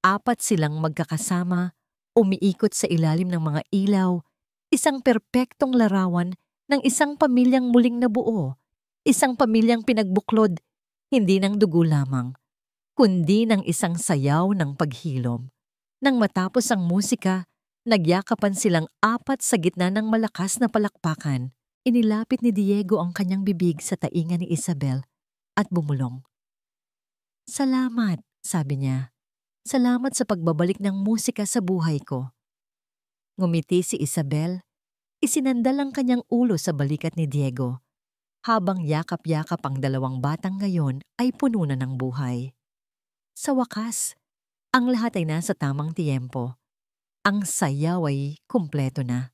Apat silang magkakasama, umiikot sa ilalim ng mga ilaw, isang perpektong larawan ng isang pamilyang muling nabuo, isang pamilyang pinagbuklod, hindi ng dugo lamang, kundi ng isang sayaw ng paghilom. Nang matapos ang musika, nagyakapan silang apat sa gitna ng malakas na palakpakan. Inilapit ni Diego ang kanyang bibig sa tainga ni Isabel at bumulong. "Salamat," sabi niya. "Salamat sa pagbabalik ng musika sa buhay ko." Ngumiti si Isabel, isinandal ang kanyang ulo sa balikat ni Diego, habang yakap-yakap ang dalawang batang ngayon ay puno na ng buhay. Sa wakas, ang lahat ay nasa tamang tiyempo. Ang sayaw ay kumpleto na.